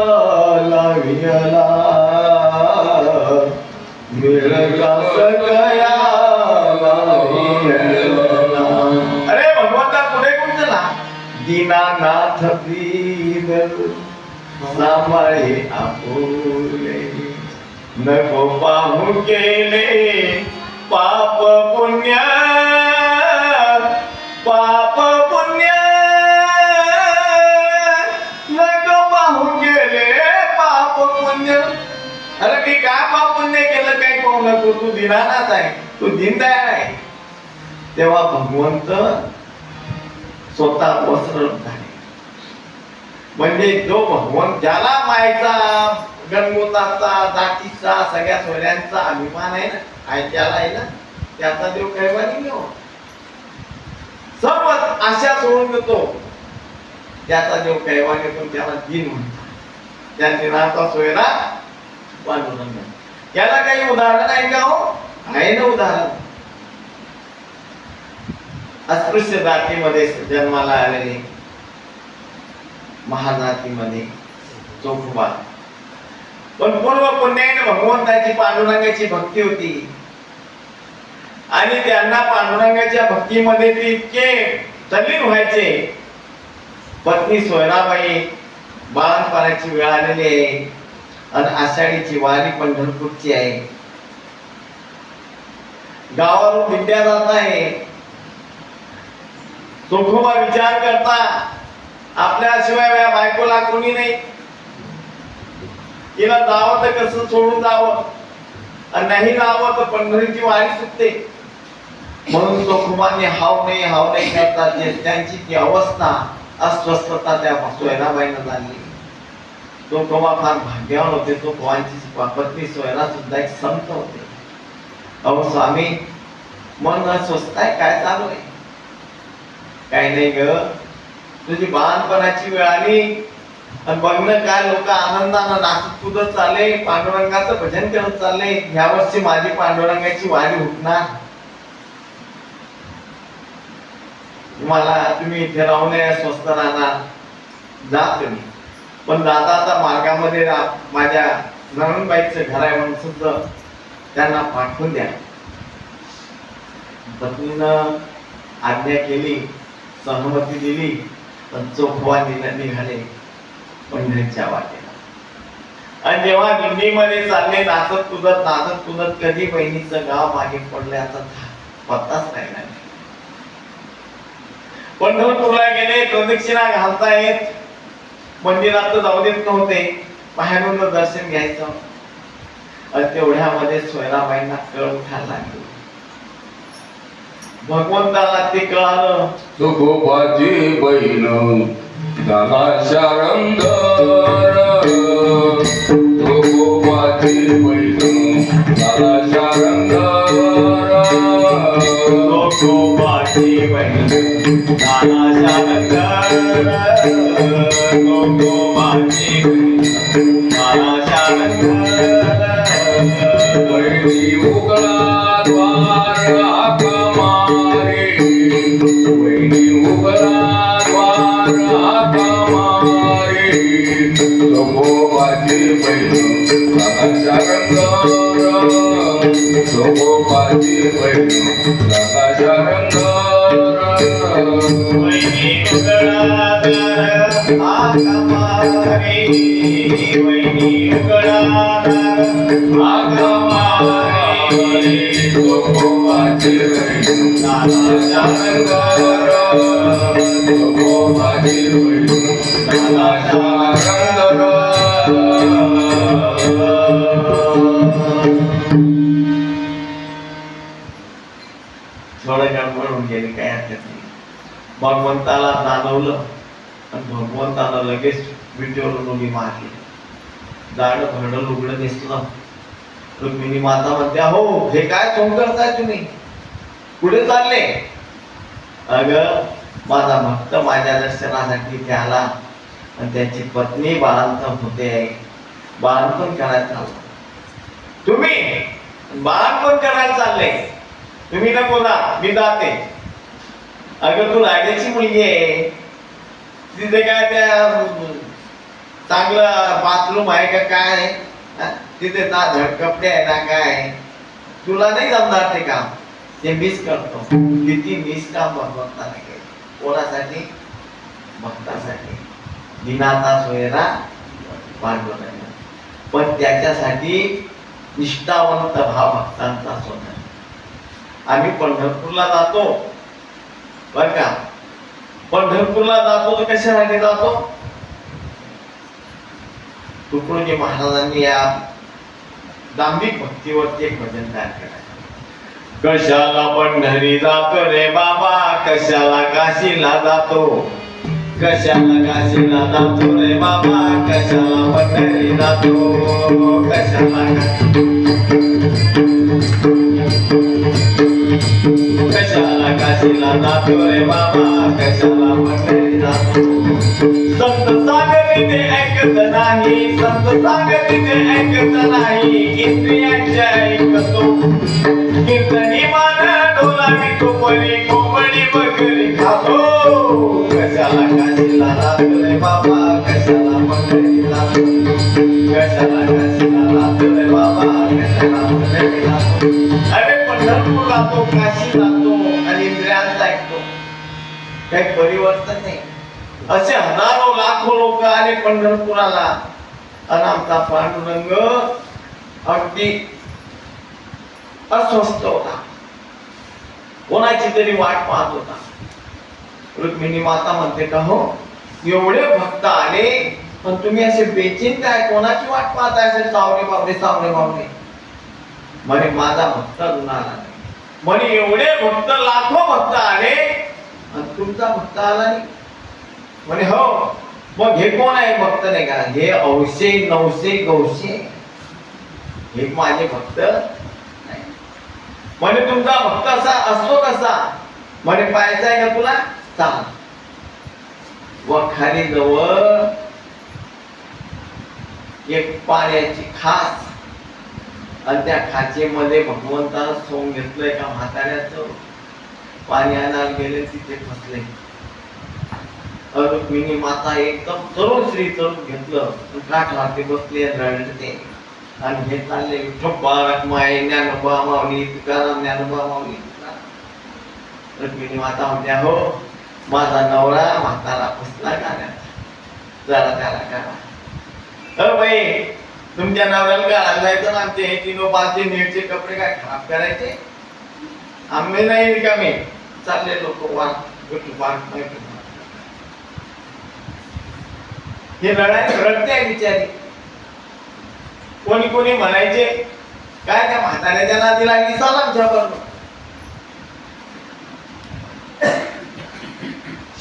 Speaker 1: लावियला, मिळ कस गया लावियला. अरे भगवंता कुठे गुंतला? दीनानाथ दीन सांभाळे आपुले, नको पाहू केले पाप पुण्य, पाप पुण्य नको पाहू केले पाप पुण्य. अरे मी काय पाप पुण्य केलं काय पाहू नको, तू दीनानाथ आहे, तू दीनदयाळ आहे. तेव्हा भगवंत स्वतः वस्त्र झाले. म्हणजे जो भगवंत ज्याला मायचा गणगोताचा जातीचा सगळ्या सोयऱ्यांचा अभिमान आहे ना, आहे ज्याला आहे ना, त्याचा देव कैवानी घेऊ सर्व आशा सोडून देतो, त्याचा देव कैवानी येतो, त्याला दिन म्हणतात. त्या दिनाचा सोयरा पांडुरंग. याला काही उदाहरण आहे का हो? आहे ना उदाहरण. अस्पृश्य जातीमध्ये जन्माला आलेले, महाजातीमध्ये चोखोबा, पण पूर्व पुण्याने भगवंताची पांडुरंगाची भक्ती होती आणि त्यांना पांडुरंगाच्या भक्तीमध्ये ते इतके तल्लीन व्हायचे. पत्नी सोयराबाई बाळंतपणाची वेळ आलेली आहे आणि आषाढीची वारी पंढरपूरची आहे. गावावरून दिंड्या जात आहे. चोखोबा विचार करता आपल्याशिवाय या बायकोला कोणी नाही, तिला जावं तर कसं सोडून जावं, आणि नाही जावं तर पंढरीची वारी सुटते. म्हणून चोखोबांनी हाव नाही करतात. त्यांची ती अवस्था अस्वस्थता त्या सोयराबाईंना झाली. चोखोबा फार भाग्यवान होते. चोखोबांची पत्नी सोयरा सुद्धा एक संत होते. अहो स्वामी, मन अस्वस्थ आहे, काय चालू आहे? काही नाही ग, तुझी बाळपणाची वेळ आली आणि बघणं काय लोक आनंदानं नाचत कुदत चालले, पांडुरंगाचं भजन करत चालले. ह्या वर्षी माझी पांडुरंगाची वारी उठणार. तुम्ही इथे राहू नये, स्वस्थ राहणार, जा तुम्ही. पण जाता मार्गामध्ये माझ्या नवनबाईचं घर आहे म्हणून सुद्धा त्यांना पाठवून द्या. पत्नीनं आज्ञा केली, सहमती दिली. पण चोखोबा निघाले पंढरीच्या वाटेला. आणि जेव्हा दिंडीमध्ये चालले नाचत कुदत कधी बहिणीचं गाव मागे पडले आता पत्ताच राहिला नाही. पंढरपूरला गेले, प्रदक्षिणा घालतायत. मंदिरात जाऊ देत नव्हते, बाहेरून दर्शन घ्यायचं. आणि तेवढ्यामध्ये सोयराबाईंना कळ उठायला लागली. भगवंताला ते कळालं.
Speaker 2: चोखोबाची बहीण झाला शारंगार, चोखोबाची बहीण झाला शारंगार,
Speaker 1: चोखोबाची बहीण झाला शारंगार, चोखोबाची बहीण झाला शारंगार.
Speaker 2: बहिणी उघडा द्वार हाका मारे, बहिणी उघडा द्वार हाका मारे, चोखोबाची बहीण झाला शारंगार, चोखोबाची बहीण झाला शारंगार.
Speaker 1: वैनी उघडा दार हाका मारे, वैनी उघडा दार हाका मारे,
Speaker 2: चोखोबाची बहीण
Speaker 1: झाला शारंगार,
Speaker 2: चोखोबाची बहीण झाला शारंगार.
Speaker 1: थोडं गडबडून गेले, काय हरकत नाही. भगवंताला जाणवलं आणि भगवंताला लगेच विटेवरून उडी मारली. जाड भरडं लुगडं दिसलं. रुक्मिणी माता म्हणते, हो हे काय सोंग करताय तुम्ही, कुठे चालले? अगं माझा भक्त माझ्या दर्शनासाठी इथे आला आणि त्याची पत्नी बाळंतपण होते, बाळंतपण करायला चाललं. तुम्ही बाळंतपण करायला चालले, तुम्ही नको ना, मी जाते. अगं तू राजाची मुलगी आहे, तिथे काय त्या चांगलं बाथरूम आहे का काय, तिथे ना धड कपडे आहे ना काय, तुला नाही जमणार ते काम, ते मिस करतो. किती मिस काम भगवंताला केलं. कोणासाठी? भक्तासाठी. दिनाचा सोयरा पांडुरंग. पण त्याच्यासाठी निष्ठावंत भाव भक्तांचा सोना. आम्ही पंढरपूरला जातो बर का, पंढरपूरला जातो तर कशासाठी जातो? तुकडोजी महाराजांनी या दांभिक भक्तीवरती एक भजन तयार केलं. कशाला पंढरी जातो रे बाबा, कशाला काशीला जातो, कशाला काशीला जातो रे बाबा कशाला पंढरी जातो कशाला काशीला जातो रे बाबा कशाला पंढरी जातो संत सांगते ऐकत नाही संत सांगते ऐकत नाही इंद्रियांच्या ऐकतो कीर्तनी मान डोलावितो परी कोंबडी बकरी खातो कशाला काशीला जातो रे बाबा कशाला पंढरी जातो कशाला काशीला जातो रे बाबा कशाला पंढरी जातो अरे पंढरपूर जातो काशी जातो आणि इंद्रियांचा ऐकतो काही परिवर्तन नाही असे हजारो लाखो लोक आले पंढरपुराला आणि आमचा पांडुरंग अगदी अस्वस्थ होता कोणाची तरी वाट पाहत होता रुक्मिणी माता म्हणते का हो एवढे भक्त आले पण तुम्ही असे बेचैन काय कोणाची वाट पाहताय असे सावरे बावरे म्हणे माझा भक्त अजून आला नाही म्हणे एवढे भक्त लाखो भक्त आले आणि तुमचा भक्त आला नाही म्हणे हो मग हे कोण आहे भक्त नाही का हे औशे नवशे गौशे हे माझे भक्त नाही म्हणे तुमचा भक्त असा असतो कसा म्हणे पाहायचा आहे का तुला चाल वखारी जवळ एक पाण्याची खास आणि त्या खाचेमध्ये भगवंतानं सोंग घेतलंय का म्हाताऱ्याचं पाणी आणायला गेले तिथे फसले रुक्मिणी माता एकदम तरुण श्री तरुण घेतलं काठावरती बसले रडते आणि हे चालले ठोपारक माय ज्ञानोबा माऊली तुकाराम ज्ञानोबा माऊली रुक्मिणी माता म्हणत्या हो माझा नवरा म्हातारा फसला गाण्यात जरा त्याला करा बाई तुमच्या नवऱ्याला गाळायला जायचं ना आमचे हे तीनो पाचशे नीटचे कपडे काय खराब करायचे आम्ही नाही रिकामे चालले लोक हे रडते बिचारी कोणी कोणी म्हणायचे काय त्या म्हाताऱ्याच्या नादी लागली चाल आमच्या बरोबर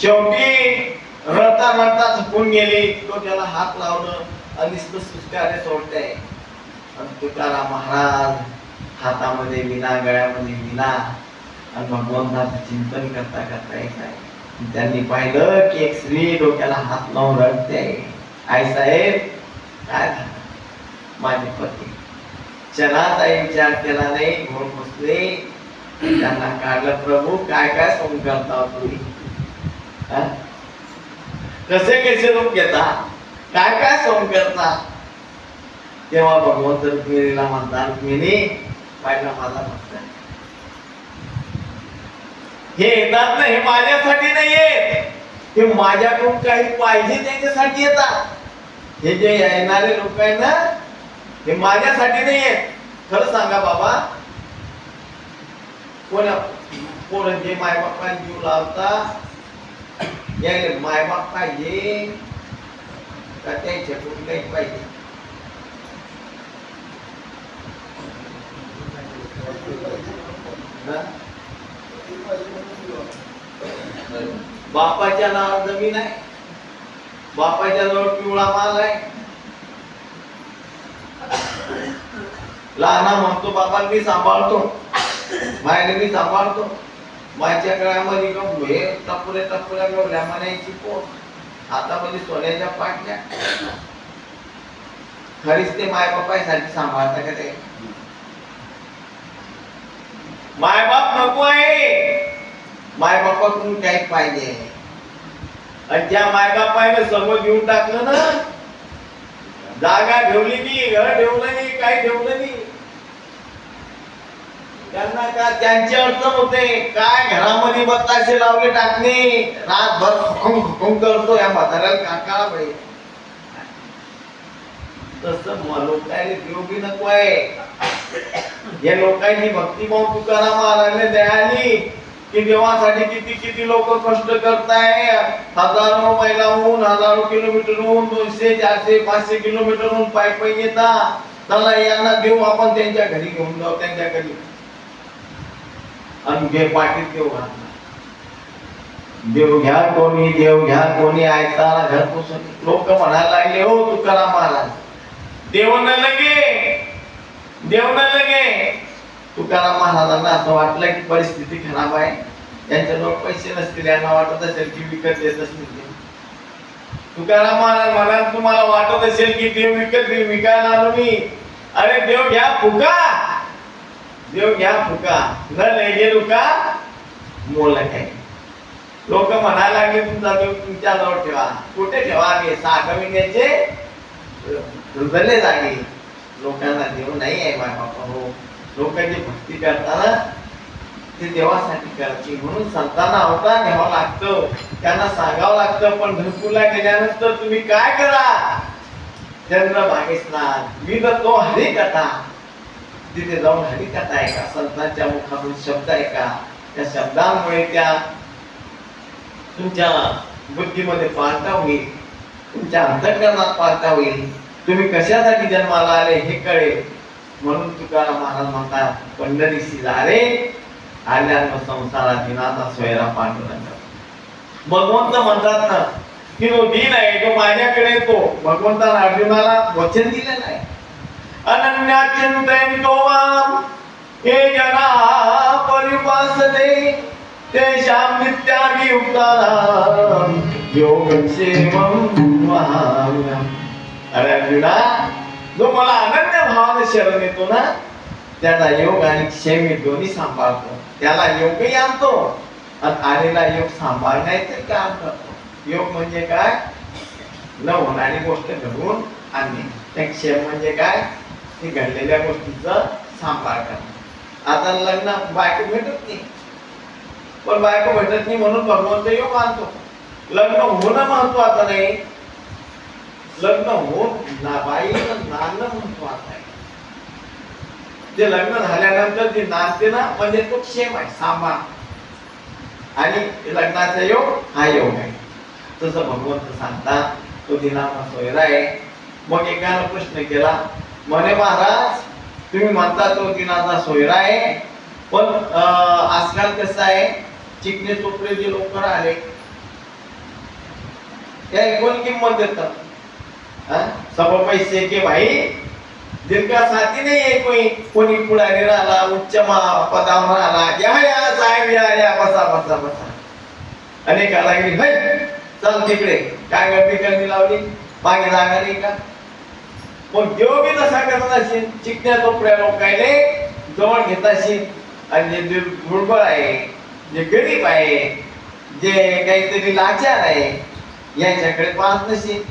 Speaker 1: शेवटी रडता रडता झोपून गेली तो त्याला हात लावलं आणि सुस्कारे सोडते आणि तुकाराम महाराज हातामध्ये विना गळ्यामध्ये विना आणि भगवंताचं चिंतन करता करता येत आहे त्यांनी पाहिलं की एक स्त्री डोक्याला हात लावून रडते आई साहेब काय झालं माझे पती क्षणात आई विचार केला नाही घोर बसले त्यांना काढलं प्रभू काय काय सोंग करता तुम्ही कसे कसे रूप घेता काय काय सोंग करता तेव्हा भगवंत रुक्मिणीला म्हणतात रुक्मिणी पाहिला माझा भक्त हे येतात ना हे माझ्यासाठी नाही येत हे माझ्याकडून काही पाहिजे त्यांच्यासाठी येतात हे जे येणारे लोक आहेत ना हे माझ्यासाठी नाही येत खरं सांगा बाबा कोण जे मायबापाला जीव लावता यायला मायबाप पाहिजे का त्यांच्याकडून काही पाहिजे बापाच्या नावावर जमीन आहे बापाच्या जवळ पिवळा माल आहे लहाना म्हणतो बाबा मी सांभाळतो मायने मी सांभाळतो माझ्या गळ्यामध्ये हे टपुऱ्या टपुऱ्या गवल्या म्हणायची पोट हातामध्ये सोन्याच्या पाटल्या खरीच ते मायबापासाठी सांभाळता का ते मायबाप नको आहे मायबापाकडून काही पाहिजे आणि ज्या मायबापाने सर्व घेऊन टाकलं ना जागा ठेवली नाही घर ठेवलं नाही काही ठेवलं नाही त्यांना का त्यांची अडचण होते काय घरामध्ये बताशे लावले टाकणे रातभर खुकूम करतो या म्हाताऱ्याला काका बाई तसं लोकांनी योगी नको आहे या लोकांनी भक्तिभाव तुकाराम महाराजने दयाली की देवासाठी किती किती लोक कष्ट करताय हजारो मैलाहून हजारो किलोमीटरहून 200 400 500 किलोमीटरहून पायी पायी येतात चला यांना देऊ आपण त्यांच्या घरी घेऊन जाऊ त्यांच्या घरी आणि घे पाठीत देऊ घालणार देव घ्या कोणी ऐकताना घर पुसून लोक म्हणायला लागले हो तुकाराम महाराज देव न लगे तुकाराम महाराजांना असं वाटलं की परिस्थिती खराब आहे यांच्याजवळ पैसे नसतील यांना वाटत असेल की विकत देत असतील तुकाराम महाराज म्हणाल तुम्हाला वाटत असेल की देव विकायला आलो मी अरे देव घ्या फुका न लगे लुका मोल काय लोक म्हणायला लागले तुमचा देव तुमच्या जवळ ठेवा कुठे ठेवा आम्ही 6 महिन्याचे हृदय जागे लोकांना देव नाही आहे बाबा हो लोक जे भक्ती करताना ते देवासाठी करते म्हणून संतांना अवतार घ्यावं लागतं त्यांना सांगावं लागतं पण घरकुला गेल्यानंतर तुम्ही काय करा चंद्रभागे स्नान मी तो हरिकथा तिथे जाऊन हरिकथा ऐका संतांच्या मुखातून शब्द ऐका त्या शब्दांमुळे त्या तुमच्या बुद्धीमध्ये पालटा होईल तुमच्या अंतःकरणात पालटा होईल तुम्ही कशासाठी जन्माला आले हे कळेल म्हणून तुकाराम महाराज म्हणतात पंढरीशी जारे आल्यानं संसारा दिनाचा सोयरा पांडुरंग भगवंत म्हणतात ना की तो दिन आहे तो माझ्याकडे येतो भगवंताने अर्जुनाला वचन दिलेलं आहे अनन्या चिंतयन्तो मां हे जना परिपासते तेषां नित्याभियुक्तानां योगक्षेमं वहाम्यहम् अरे अर्जुना जो मला अनन्य भावाने शरण येतो ना त्याचा योग आणि क्षेम दोन्ही सांभाळतो त्याला योगही आणतो आणि आलेला योग सांभाळण्याचे काम करतो योग म्हणजे काय न होणारी गोष्ट घडवून आणणे त्या क्षेम म्हणजे काय ती घडलेल्या गोष्टीचं सांभाळ करणं आता लग्न बायको भेटत नाही पण बायको भेटत नाही म्हणून भगवंत योग आणतो लग्न होणं महत्वाचं नाही लग्न होऊन बाईनं नांदणं महत्वाचं आहे जे लग्न झाल्यानंतर जे नांदते ना म्हणजे तो क्षेम आहे सांभाळ आणि लग्नाचा योग हा योग आहे तसं भगवंत सांगतात तो दिनाचा सोयरा आहे मग एकानं प्रश्न केला म्हणे महाराज तुम्ही म्हणता तो दिनाचा सोयरा आहे पण आजकाल कसं आहे चिकने चोपडे जे लोक आले त्या कोण किंमत देतात सब पैसे के भाई जिनका साथी नहीं है कोणी पुढारी राहिला उच्च पदावर राहिला या साहेब या बसा अनेकाला गेली भाई चल तिकडे काय गर्दी करणी लावली मागे जागा नाही का मग देव बी तसा करत असेल चिकण्या चोपड्या लोकायले जवळ घेत असेल आणि जे दुर्बळ आहे जे गरीब आहे जे काहीतरी लाचार आहे याच्याकडे पाहत नसेल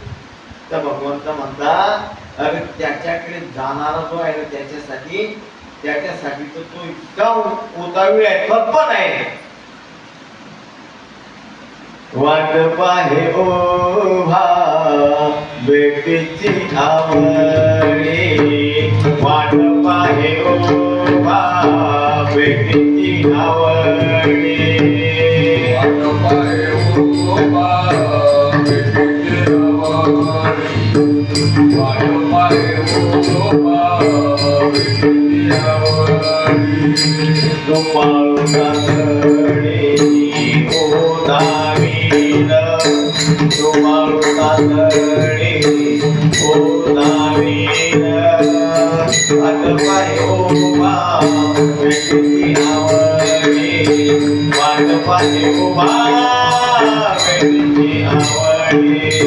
Speaker 1: तर भगवंत म्हणतात अरे त्याच्याकडे जाणारा जो आहे त्याच्यासाठी तो इतका उतावीळ आहे तत्पर आहे वाट पाहे ओभा बेटीची आवडी वाट पाहे ओभा बेटीची आवडी
Speaker 2: वाट पाहे ओभा बेटीची आवडी वाट पाहे ओभा बेटीची आवडी
Speaker 1: गोपाळ कातडी ओ दावीर गोपाळ कातडी ओ दावीर वाट पाहे ओभा बेटीची आवडी वाट पाहे ओभा बेटीची आवडी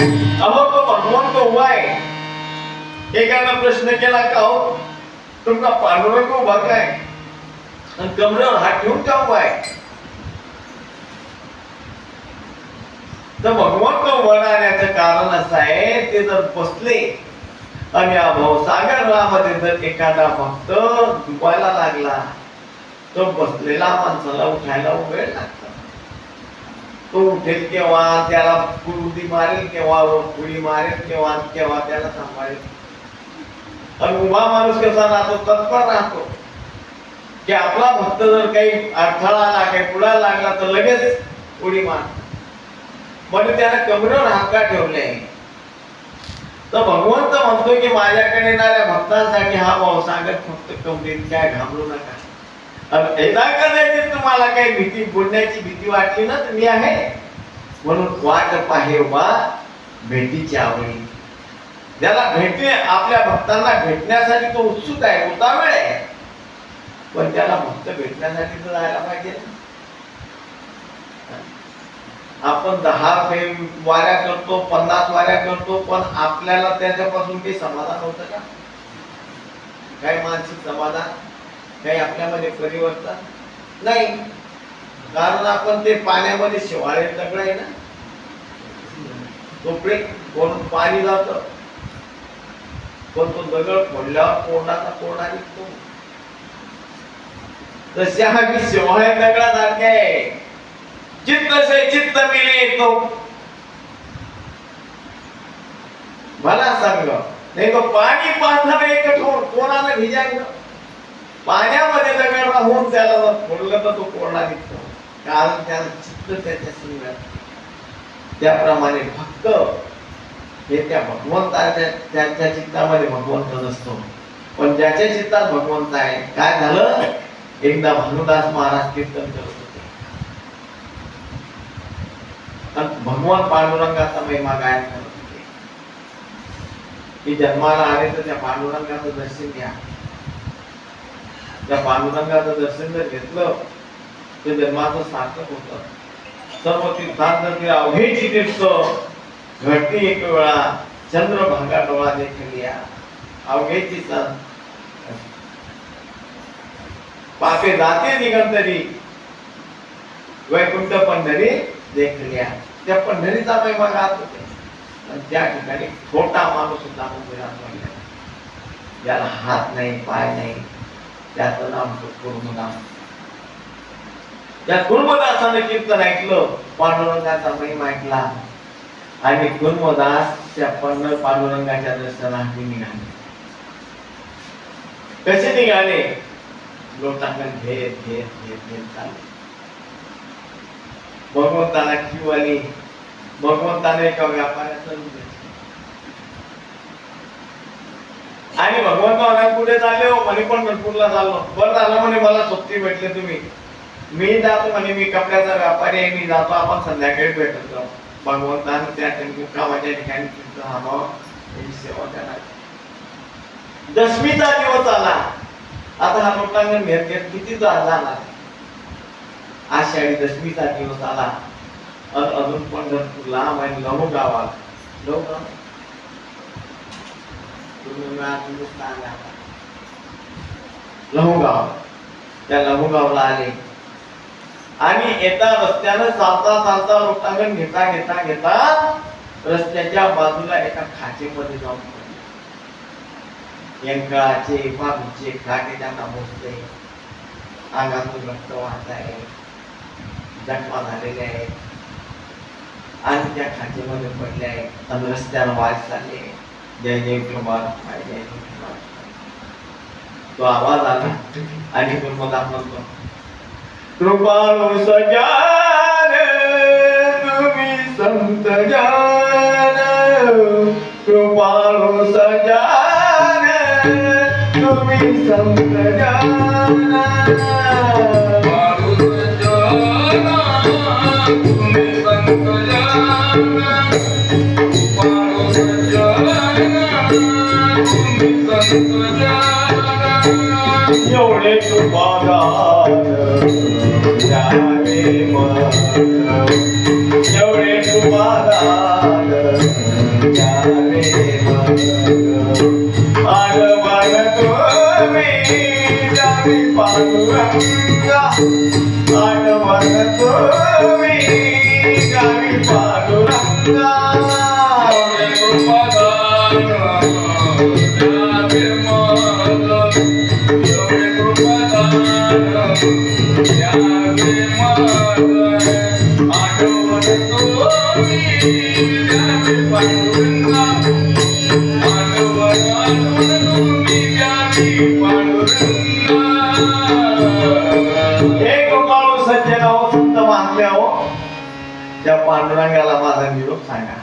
Speaker 1: भगवंत उभा आहे एकानं प्रश्न केला का हो तुमचा पांडुरंग उभा काय आणि कमरेवर हात ठेवून का उभा आहे तर भगवंत उभं राहण्याचं कारण असं आहे ते जर बसले आणि भवसागरामध्ये जर एखादा भक्त डुबायला लागला तो बसलेला माणसाला उठायला वेळ लागतो तो उठेल केव्हा, त्याला उडी मारेल केव्हा, उडी मारेल केव्हा, केव्हा त्याला सांभाळेल. आणि उभा माणूस कसा राहतो, तत्पर राहतो की आपला भक्त जर काही अडथळा आला, काही पुढा लागला तर लगेच उडी मार. म्हणून त्याने कमरेवर हात का ठेवले. तर भगवंत म्हणतो की माझ्याकडे येणाऱ्या भक्तांसाठी हा भावसागर फक्त कमरेत, काय घाबरू नका. एकदा कदाचित तुम्हाला काही भीती, बोलण्याची भीती वाटली ना, तर मी आहे म्हणून वाट पाहे उभा भेटीची आवडी. ज्याला भेटणे, आपल्या भक्तांना भेटण्यासाठी तो उत्सुक आहे, उतावळ आहे, पण त्याला भक्त भेटण्यासाठी तर जायला पाहिजे. आपण 10 वाऱ्या करतो, 50 वाऱ्या करतो, पण आपल्याला त्याच्यापासून काही समाधान होतं का? काही मानसिक समाधान, काही आपल्यामध्ये परिवर्तन नाही. कारण आपण ते पाण्यामध्ये शिवाळे दगड आहे ना, तोपडे कोण पाणी जात, पण तो दगड फोडल्यावर कोरडाचा कोरडा निघतो. तसे आम्ही शिवाळे दगडासारखे आहे. चित्त से चित्त मिले तो मला सांग, नाही तो पाणी पाहताना एकट होऊन कोणाला भिजायचं. पाण्यामध्ये दगड राहून त्याला फोडलं तर तो कोरडा निघतो, कारण त्याला चित्त त्याच्याशी मिळत. त्याप्रमाणे भक्त हे त्या भगवंताच्या, त्यांच्या चित्तामध्ये भगवंत नसतो, पण ज्याच्या चित्तात भगवंत आहे. काय झालं, एकदा भानुदास महाराज कीर्तन करत होते आणि भगवान पांडुरंगाचा महिमा गायन करत होते की जन्माला आले तर त्या पांडुरंगाचं दर्शन घ्या. त्या पांडुरंगाचं दर्शन जर घेतलं तर जन्माचं सार्थक होतं. सर्व तीर्थांतर अवघेची तीर्थ घडती एक वेळा, चंद्रभागा डोळा देखील या अवघेची सण. पापे जाते दिगंतरी, वैकुंठ पंढरी देखल्या. त्या पंढरीचा महिमा गात होते. त्या ठिकाणी छोटा माणूस सुद्धा मंदिरात पडला, ज्याला हात नाही, पाय नाही, त्याचं नाम कुर्मदास. त्या कुर्मदासाने कीर्तन ऐकलं, पांडुरंगाचा महिमा ऐकला आणि कुर्मदास त्या पांडुरंगाच्या दर्शनासाठी निघाले. कसे निघाले, लोटांगण घेत घेत घेत घेत चालले. भगवंताला क्यू आली. भगवंताने एका व्यापाऱ्याचं आणि भगवंत म्हणे पुढे चालले हो म्हणे, पण पंढरपूरला चाललो. बरं झालं म्हणे, मला सोबती भेटले तुम्ही. मी जातो म्हणे, मी कपड्याचा व्यापारी आहे, मी जातो, आपण संध्याकाळी भेटत जाऊ. भगवंताने त्या मुक्कामाच्या ठिकाणी सेवा करणार. दशमीचा दिवस आला. आता हा लोटांगण घेत घेत किती जाणार. आषाढी दशमीचा दिवस आला. अजून पंढरपूरला आणि लहू गावाला, लहू गाव, त्या लहू गावला आले आणि एका रस्त्यानं चालता चालता लोटांगण घेता घेता घेता रस्त्याच्या बाजूला एका खाचेमध्ये जाऊन पडले. यंकाचे बाजूचे खाटे त्यांना मोजले, अंगातून रक्त वाहत आहे, जखमा झालेले आहे आणि त्या खाचेमध्ये पडले आहे. आणि रस्त्यानं वाज चालले, जय जय कुमार, जय जय कुमार. तो आवाज आला आणि कुर्मदास म्हणतो, कृपाळू सजान तुम्ही संत जान, कृपाळू सजान तुम्ही संत जान. एवढे तुपादान द्यावे मन, एवढे तुपादान द्यावे मन. आडवान तुम्ही द्यावे पांडुरंगा, आडवान तुम्ही द्यावे पांडुरंगा. आठवण
Speaker 2: पांडुरंगा मानवरातून तुम्ही द्यावी पांडुरंगा.
Speaker 1: हे गोपाळू सज्जन हो, संत महात्म्या हो, त्या पांडुरंगाला माझा निरोप सांगा.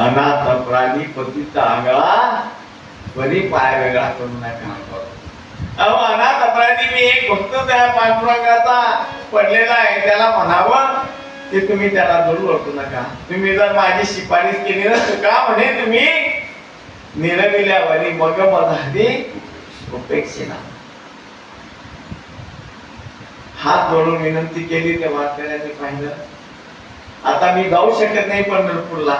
Speaker 1: अनाथ प्राणी पतित आंगळा बरी पाय वेगळा करू नका. अहो अनाथ अपराधी मी एक भक्त त्या पांडुरंगाचा पडलेला आहे, त्याला म्हणावं की तुम्ही त्याला दूर ओळखू नका. तुम्ही जर माझी शिफारस केली नसतं का म्हणे तुम्ही निरविल्यावरी मग मधारी उपेक्षेना. हात जोडून विनंती केली तेव्हा त्याने पाहिलं. आता मी जाऊ शकत नाही पंढरपूरला,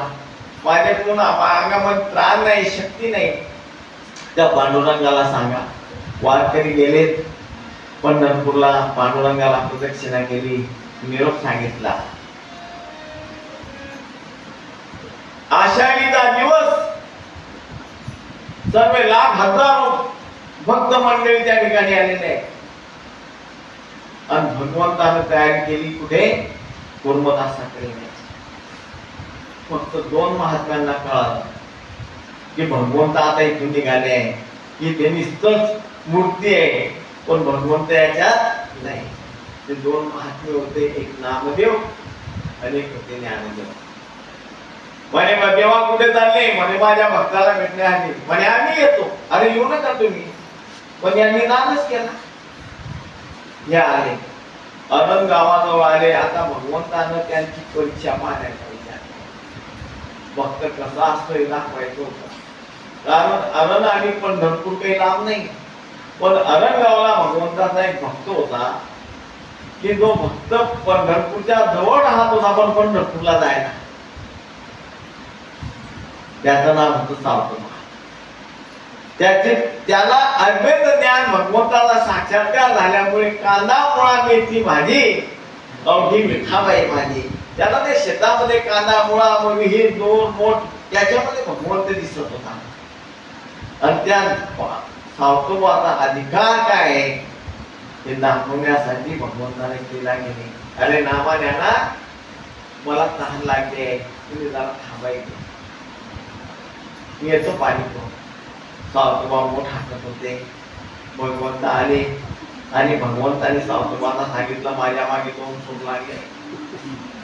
Speaker 1: माझ्याकडून अंगामध्ये त्राण नाही, शक्ती नाही. त्या पांडुरंगाला सांगा. वारकरी गेलेत पंढरपूरला, पांडुरंगाला प्रदक्षिणा केली, निरोप सांगितला. आषाढीचा दिवस सर्व लाख हजारो भक्त मंडळी त्या ठिकाणी आलेले आहे. आणि भगवंतानं तयारी केली कुठे? कुर्मदासाकडे. फक्त दोन महात्म्यांना कळालं की भगवंत आता इथून निघाले आहे, की ते नुसतंच मूर्ती आहे पण भगवंत याच्यात नाही. ते दोन महात्मे होते, एक नामदेव आणि एक होते ज्ञानदेव. म्हणे देवा कुठे चालले? म्हणे माझ्या भक्ताला भेटण्यासाठी. म्हणे आम्ही येतो. अरे येऊ नका तुम्ही. पण यांनी नामच केला. या आले अरण गावाजवळ आले. आता भगवंतानं त्यांची परीक्षा पाहण्याचा विचार. भक्त कसा असतो हे दाखवायचं होतं. कारण अरण आणि पंढरपूर काही लांब नाही. पण अरण गावाला भगवंताचा एक भक्त होता की जो भक्त पंढरपूरच्या जवळ राहत होता पण पंढरपूरला जायला. त्याचं नाव होतं सावतो. त्याला अद्वैत ज्ञान भगवंताला साक्षात्कार झाल्यामुळे कांदा मुळा मेथी भाजी अवघी मिठाबाई भाजी. त्याला ते शेतामध्ये कांदा मुळा मग हे दोन मोठ त्याच्यामध्ये भगवंत दिसत होता. आणि त्या सावतोबाचा अधिकार काय आहे हे दाखवण्यासाठी भगवंताने केला गेले. अरे नामा ज्ञाना मला तहान लागते, तुम्ही जरा थांबायचे, मी येतो पाणी पिऊन. सावतोबा मोठ हाकत होते. भगवंत आले आणि भगवंताने सावतोबाला सांगितलं माझ्या मागे दोन सूर लागले,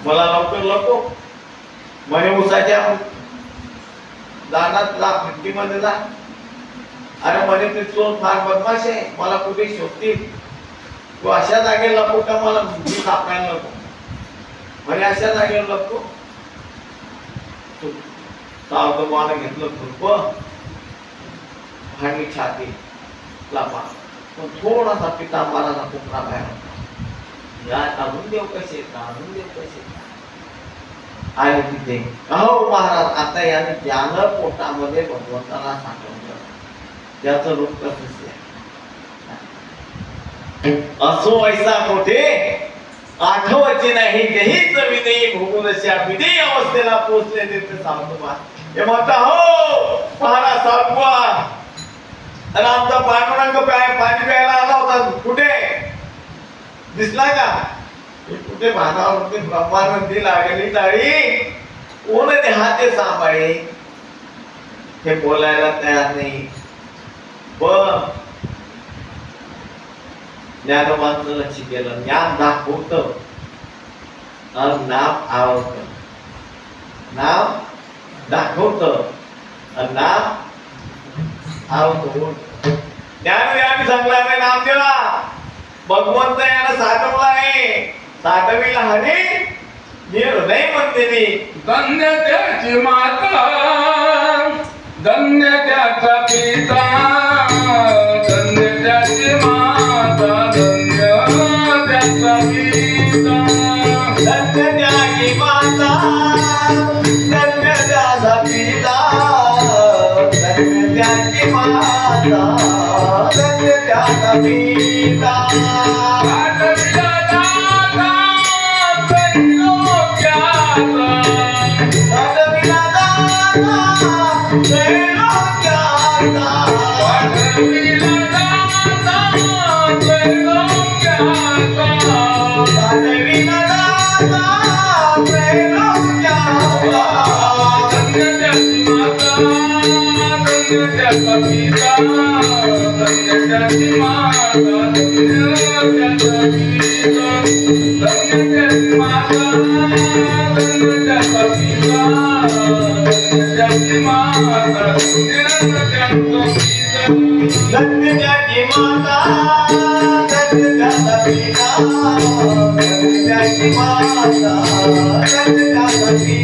Speaker 1: मला लवकर लवकर म्हणे उसाच्या दानात जा, भट्टीमध्ये जा. अरे म्हणे ते चोर फार बदमाश आहे, मला कुठे शोधतील, तू अशा जागेला लपू का मला मी सापडायला नको. म्हणे अशा जागेवर लपतो. सावतोबाने घेतलं खुरप, भांडी छाती लापा, पण थोडासा पितांबराचा कोपरा बाहेर होता. या काढून देव कसे, काढून देव कसे. आणि तिथे अहो महाराज आता याने ज्ञान पोटामध्ये भगवंताला साठवलं, त्याचं रूप कसं असो ऐसा मोठे आठवचे नाही तेहीच विनयी भोगूनशा विनयी अवस्थेला पोहोचले ते सावतोबा. हे म्हणता हो महाराज सावतोबा, आणि आमचा पांडुरंग पाणी प्यायला आला होता, कुठे दिसला का? कुठे भागावरती ब्रह्मानंदी लागली टाळी, कोण ते हाते सांभाळे. हे बोलायला तयार नाही. पण ज्ञानोबांचं लक्ष केलं. ज्ञान दाखवत आणि नाम आवडत. नाम दाखवत आणि नाम आवडतो. ज्ञानदेवाने सांगला रे नामदेवा, भगवंत यानं साठवला आहे, साठविला हरी मी हृदय म्हणते.
Speaker 2: धन्य त्याची माता, धन्य त्याचा पिता, धन्य त्याची माता, धन्य त्याचा पिता.
Speaker 1: धन्य त्याची माता, धन्य त्याचा पिता, धन्य त्याची माता, धन्य त्याचा पिता.
Speaker 2: पाठविला दाता त्रैलोक्याचा,
Speaker 1: पाठविला दाता त्रैलोक्याचा,
Speaker 2: पाठविला दाता त्रैलोक्याचा,
Speaker 1: पाठविला दाता त्रैलोक्याचा.
Speaker 2: धन्य पिता धन्य त्याची माता धन्य त्याचा पिता धन्य त्याची माता धन्य त्याचा पिता धन्य त्याची माता धन्य त्याचा पिता
Speaker 1: धन्य त्याची माता धन्य त्याचा पिता धन्य त्याची माता धन्य त्याचा पिता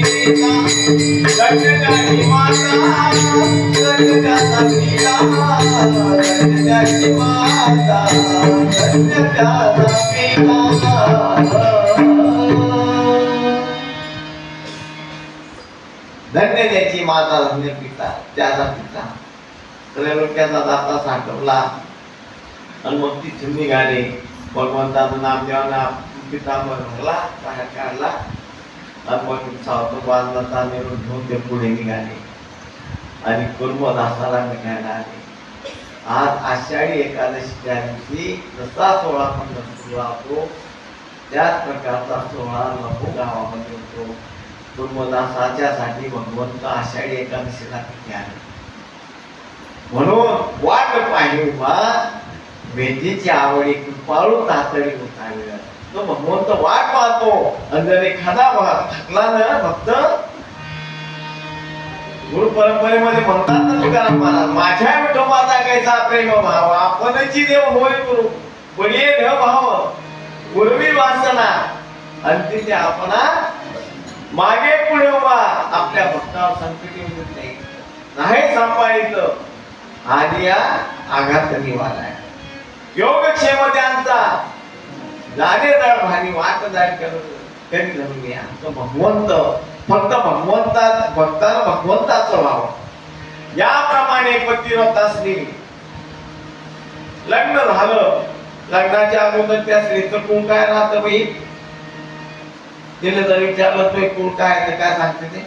Speaker 1: धन्य त्याची माता धन्य त्याचा पिता धन्य त्याची माता धन्य त्याचा पिता धन्य त्याची माता धन्य पिता त्याचा पिता त्रैलोक्याचा दाता साठवला आणि मग ती निघाले भगवंताचं नाम जेव्हा पितांबर भरला बाहेर काढला आणि मग सावतो बांधला निरोध घेऊन ते पुढे निघाले आणि कुर्मदासाला निघायला आले. आज आषाढी एकादशीच्या दिवशी जसा सोहळा पंढरपूरला होतो त्याच प्रकारचा सोहळा लघु गावामध्ये होतो. कुर्मदासाच्या साठी भगवंत आषाढी एकादशीला तिथे आले म्हणून वाट पाहिली उभा भेटीची आवडी कृपाळू तातडी उतारली. तो भगवंत वाट पाहतो आणि जर एखादा थकला ना फक्त गुरु परंपरेमध्ये म्हणतात ना तुकाराम महाराज माझ्या विठोबाचा कैसा प्रेम भाव आपणची देव होय गुरु बळीये देव भाव गुरुवी वासना आणि तिथे आपणा मागे पुढे उभा आपल्या भक्तावर संकट येऊ देत नाही सांभाळितं आधी या आघात निवारा योगक्षेम त्यांचा जाणे जड भारी वाट जाड करी धरून घ्या. तो भगवंत फक्त भक्ताला भगवंताचं व्हावं याप्रमाणे पतिव्रता स्त्री लग्न झालं लग्नाच्या अगोदर त्या स्त्रीचं कुळ काय राहतं बाई तिला जर विचारलं तो कुळ काय ते काय सांगते ते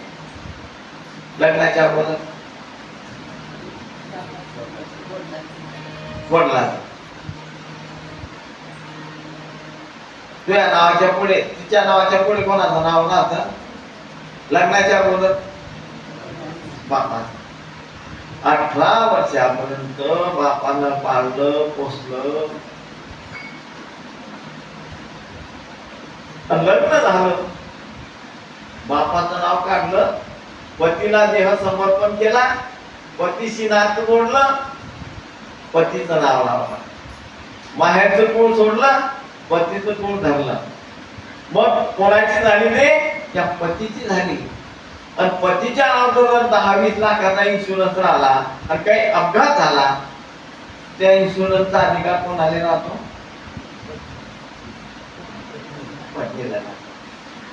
Speaker 1: लग्नाच्या अगोदर वडला तुझ्या नावाच्या पुढे तिच्या नावाच्या पुढे कोणाचं नाव नव्हतं लग्नाच्या अगोदर बापा 18 वर्षापर्यंत बापानं पाळलं पोसलं लग्न झालं बापाचं नाव काढलं पतीला देह समर्पण केला पतीशी नातं जोडलं पतीचं नाव लावलं माहेरचं कुळ सोडलं पतीचं कुळ धरलं मग कोणाची झाली नाही त्या पतीची झाली आणि पतीच्या नावाचा जर 10-20 लाखाचा इन्शुरन्स राहिला आणि काही अपघात झाला त्या इन्शुरन्सचा अधिकार कोणाला राहतो पतीला.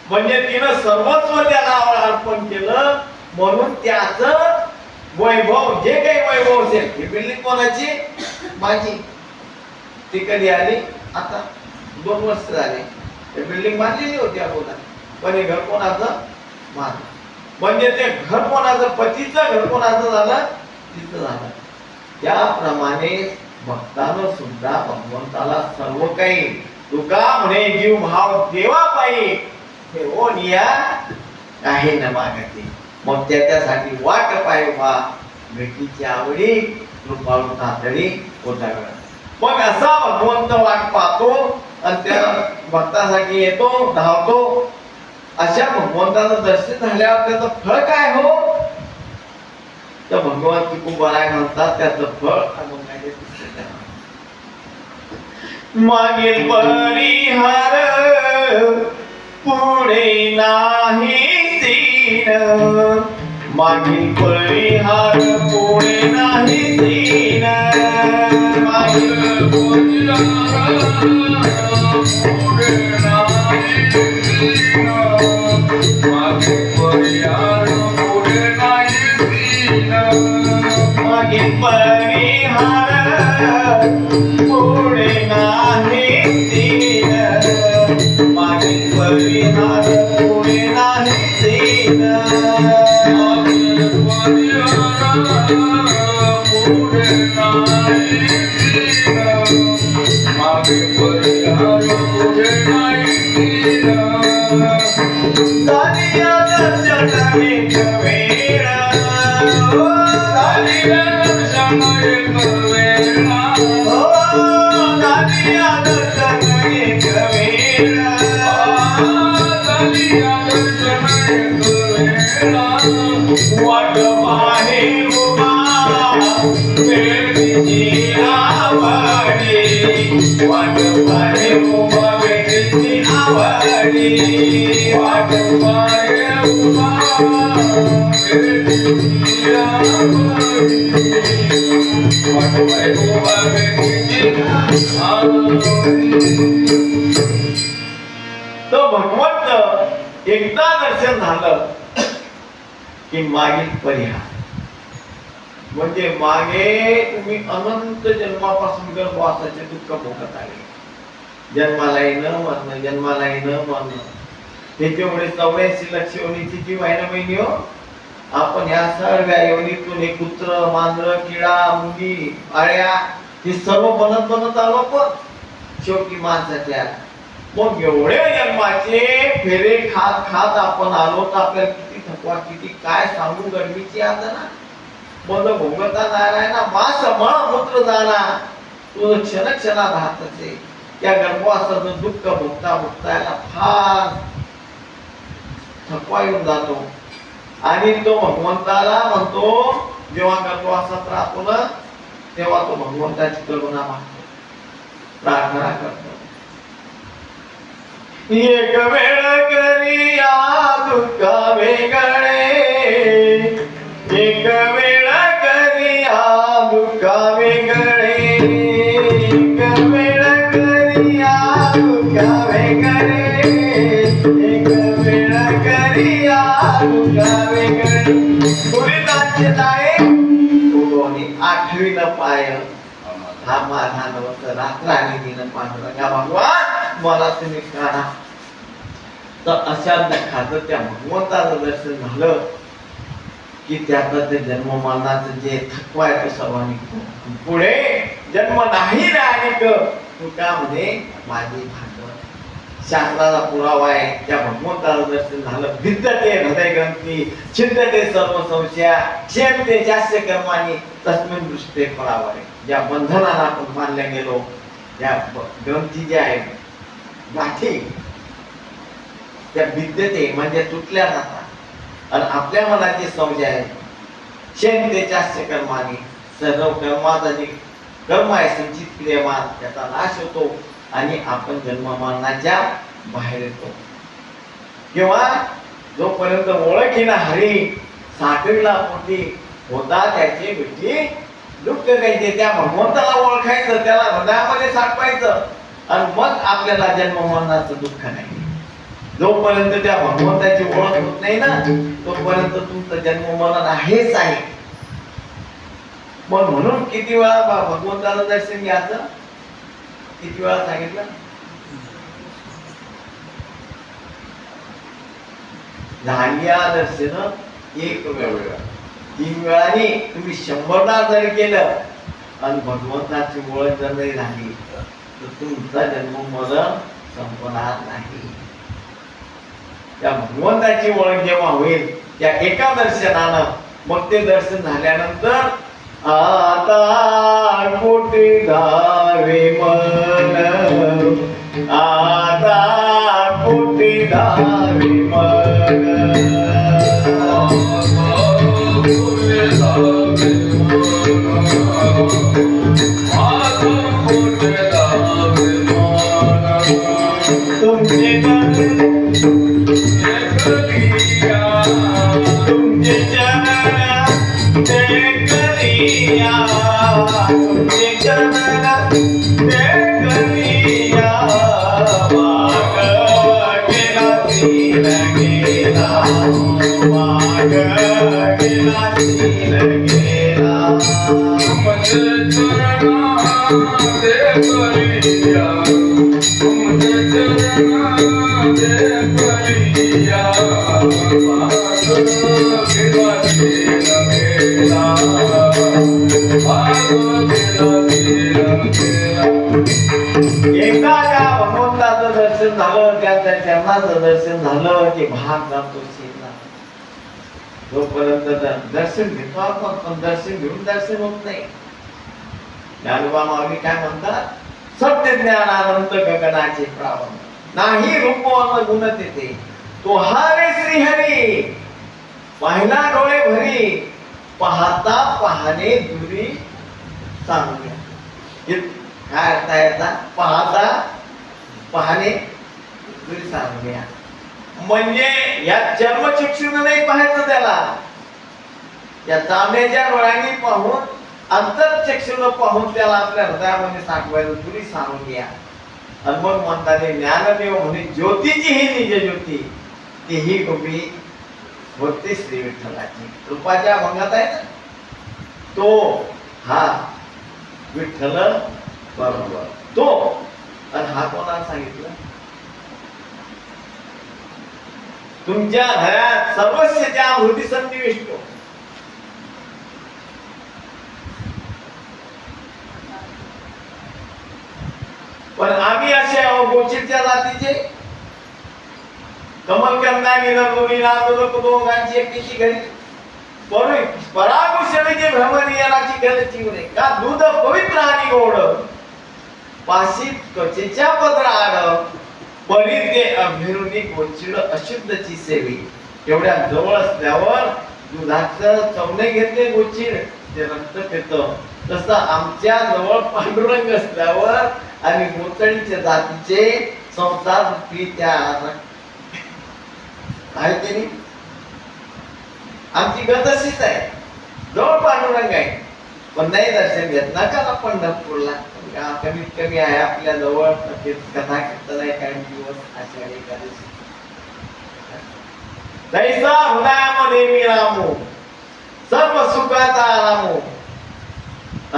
Speaker 1: म्हणजे तिनं सर्वस्व त्याला अर्पण केलं म्हणून त्याचं वैभव जे काही वैभव असेल ही बिल्डिंग कोणाची माझी ती कधी आली आता 2 वर्ष झाले बिल्डिंग बांधलेली होती अगोदर पण हे घर कोणाचं माझं म्हणजे ते घर कोणाचं पतीचं घर कोणाचं झालं तिचं झालं. त्याप्रमाणे भक्तानं सुद्धा भगवंताला सर्व काही तुका म्हणे जीव भाव देवा पायी हे ओ निया आहे न मागते मग त्याच्यासाठी वाट पाय वा भेटीची आवडी कृपाळू तातडी उतारला. मग असा भगवंत वाट पाहतो आणि त्या भक्तासाठी येतो धावतो. अशा भगवंताचं दर्शन झाल्यावर त्याचं फळ काय हो तर भगवान तुकोबाराय म्हणतात त्याचं फळ मागील परिहार पुढे नाही सीन मागील परिहार पुढे नाही सीन मागील परिहार पुढे नाही सीन मागील परिहार पुढे नाही सीन मागील परिहार पुढे नाही सीन मागील परिहार पुढे नाही सीन मागील परिहार पुढे नाही सीन मागील परिहार पुढे नाही सीन सानिया दर्शन वेळ सानिया दर्शन तो भगवंत एकदा दर्शन झालं की मागील परिहार म्हणजे मागे तुम्ही अनंत जन्मापासून गर्भवासाचे दुःख भोगत आले. जन्माला येणं मरण, जन्माला येणं मरण. त्याच्यामुळे 84 लक्ष योनीची जी वाहिना बहिणी हो, आपण या सर्व योनीतून एक कुत्र, मांजर, किडा, मुंगी, आळ्या हे सर्व बनत आलो. पण शेवटी माणसाच्या मग एवढे जन्माचे फेरे खात खात आपण आलो तर आपल्याला किती थकवा, किती काय सांगू गरमीची आता ना. मग भोगता नारायणा मास मूत्र जाना तुझं क्षणात राहतचे. त्या गर्भवासाचं दुःख भोगता भोगतायला फार थकवा येऊन जातो. आणि तो भगवंताला म्हणतो, जेव्हा गर्भवासात राहतो ना तेव्हा तो भगवंताची करुणा मागतो, प्रार्थना करतो. एक वेळ करिया दुःख वेगळे, एक वेळ करिया दुःख वेगळे, एक वेळ करिया दुःख वेगळे, एक वेळ करिया दुःख वेगळे. गुरुदासचे जाळे गुरुने 8वीनं पाय हा माझा नवस रात्र आणि दिन पांडुरंगा भगवान मला तुम्ही काढा. तर अशा खातर त्या भगवंताचं दर्शन झालं की त्याचं ते जन्म मरणाचं जे थकवा आहे तो सर्व निघतो. पुढे जन्म नाही राहिक तू का म्हणे माझे भागवत. शास्त्राचा पुरावा आहे. त्या भगवंताचं दर्शन झालं. भिद्यते हृदय ग्रंथी, छिद्यते सर्व संशया, क्षेमते जास्य कर्मानी तस्मिन् दृष्टे फळावरे. ज्या बंधनाला आपण मानल्या गेलो, त्या ग्रंथी ज्या आहेत गाठी त्या भिद्यते म्हणजे तुटल्या जातात. आणि आपल्या मनाचे संशय आहे क्षेमते जास्य कर्मानी, सर्व कर्माचा जे कर्म आहे संचित क्रियमान त्याचा नाश होतो आणि आपण जन्म मरणाच्या बाहेर येतो. किंवा जोपर्यंत ओळखीना हरी साखरीला पोटी होता त्याची भेटली दुःख घ्यायचे. त्या भगवंताला ओळखायचं, त्याला हृदयामध्ये साठवायचं आणि मग आपल्याला जन्म मरणाचं दुःख नाही. जोपर्यंत त्या भगवंताची ओळख होत नाही ना तोपर्यंत तुमचं जन्म मरण आहेच आहे. मग म्हणून किती वेळा भगवंताचं दर्शन घ्यायचं, किती वेळा सांगितलं? झालिया दर्शन एक वेळा, 3 वेळाने तुम्ही 100दा जर केलं आणि भगवंताची ओळख जर नाही झाली तर तुमचा जन्म मरण संपणार नाही. त्या भगवंताची ओळख जेव्हा होईल त्या एका दर्शनानं, मग ते दर्शन झाल्यानंतर आता कुठे धावे मन, आता कुठे धावे मन, तुमचे तुमचे चरण ते करिया, तुमचे चरण ते करिया, माग गेला तीन गेला, माग गेला तीन गेला, तुमचे चरण ते करिया, तुमचे चरण ते करिया, एकदा त्या भगवंताचं दर्शन झालं, त्याच्या चरणाचं दर्शन झालं की भाग जातो शेला. जोपर्यंत दर्शन घेतो आपण पण दर्शन घेऊन दर्शन होत नाही. ज्ञानोबा माऊली काय म्हणतात? सत्य ज्ञान अनंत गगनाचे प्रावण, नाही रूपवर्ण गुण तेथे, तो हरे श्री हरी, पाहिला डोळे भरी, पाहता पाहणे दुरी सांगूया. काय अर्थ आहे याचा? पाहता पाहणे दुरी सांगूया. म्हणजे या चर्मचक्षुने नाही पाहायचं त्याला, या तांब्याच्या डोळ्यांनी पाहून अंतरचक्षुने पाहून त्याला आपल्या हृदयामध्ये साठवायचं. तुम्ही सांगून घ्या. आणि मग म्हणतात ज्ञानदेव म्हणे ज्योतीची ही निज ज्योती तीही गोपी होते श्री विठ्ठलाची. रूपाच्या भंगात आहे ना तो, हा विठ्ठल बरोबर तो. आणि हा कोणाला सांगितलं? तुमच्या घरात सर्वस्वच्या हृदय संनिविष्ट. पण आम्ही असे गोचिरच्या जातीचे कमलकंदा निरंजनी नांदोदक दोघांची एकटीची घरी पराकुशलीचे भ्रमणीयनाची घरची उरे का दूध पवित्र आणि गोड पाशी त्वचेच्या पदर आड परी ते अभिरुनी गोचिड अशुद्धची सेवी. एवढ्या जवळ असल्यावर दुधाचं चवणे घेतले गोचिड ते रक्त पितं. तसं आमच्या जवळ पांडुरंग असल्यावर आणि गोचडीच्या जातीचे संसार रूपी त्या आहे त्यांनी आमची गत अशीच आहे. जवळ पांडुरंग आहे पण नाही दर्शन घेत नका ना पंढरपूरला. कमीत कमी आहे आपल्या जवळ कथा कीर्तन आहे काही दिवस आषाढी एकादशी. तैसा हृदयामध्ये मी रामू सर्व सुखाचा आरामू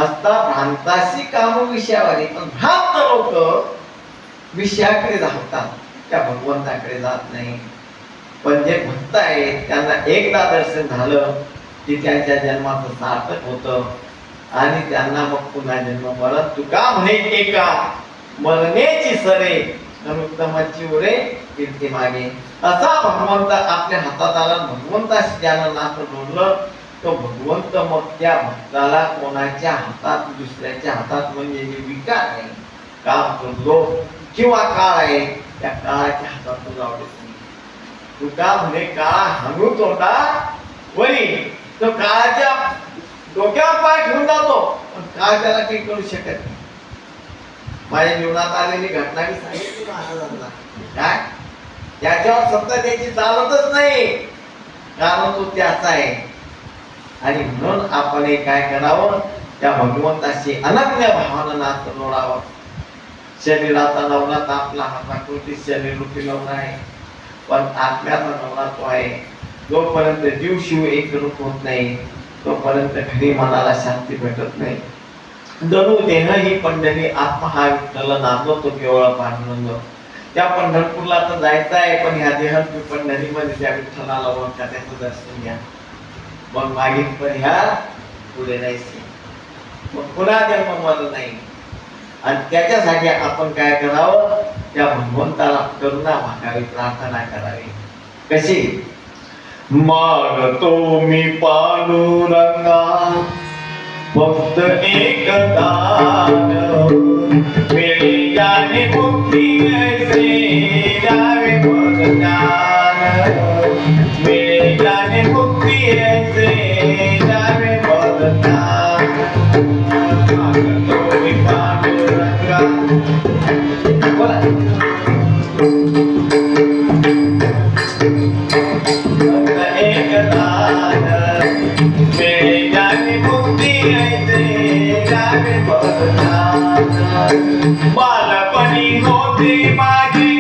Speaker 1: असता भ्रांताशी कामू विषयावारी. पण भ्रांत लोक विषयाकडे धावतात, त्या भगवंताकडे जात नाही. पण जे भक्त आहेत त्यांना एकदा दर्शन झालं की त्यांच्या जन्माचं सार्थक होतं आणि त्यांना मग पुन्हा जन्म मरण. तुका म्हणे एका मरण्याची सरे अनुत्तमाची उरे कीर्ती मागे. असा भगवंत आपल्या हातात आला. भगवंताशी ज्यानं नातं जोडलं तो भगवंत मग त्या भक्ताला कोणाच्या हातात दुसऱ्याच्या हातात म्हणजे जे विकार आहे काम लोभ किंवा काळ आहे त्या काळाच्या हातात जाऊ देत नाही. तुका म्हणे काळा हनू तोंडा वरी तो काळाच्या डोक्यावर पाय ठेवून जातो पण काळ त्याला काही करू शकत नाही. माझ्या जीवनात आलेली घटना मी सांगितली महाराजांना. काय त्याच्यावर सत्ता त्याची चालतच नाही कारण तो त्याचा आहे. आणि म्हणून आपण काय करावं त्या भगवंताशी अनन्य भावानं नातं जोडावं. शरीराचा नवरा तर आपला हा प्राकृतिक शरीर रूपी नवरा आहे पण आत्म्याचा नवरा तो आहे. जोपर्यंत जीव शिव एक रूप होत नाही तोपर्यंत घरी मनाला शांती भेटत नाही. जणू देह ही पंढरी आत्मा हा विठ्ठल नांदवतो केवळ पांडुरंग. त्या पंढरपूरला तर जायचं आहे पण ह्या देहात पंढरीमध्ये त्या विठ्ठलाला ओळखा त्याचं दर्शन घ्या. मग मागील पण ह्या पुढे जायचे मग पुन्हा जन्म मरण नाही. आणि त्याच्यासाठी आपण काय करावं त्या भगवंताला करुणा मागावी प्रार्थना करावी. कशी मागतो मी पांडुरंगा फक्त एक दान मिळी जाणे मुक्ती ऐसे द्यावे मग ज्ञान. मिळी जाणे मुक्ती ऐसे द्यावे मग ज्ञान. मागतो मी पांडुरंगा बोला एक दान मिळी जाणे मुक्ती ऐसे द्यावे मग ज्ञान. बालपणी होते माझे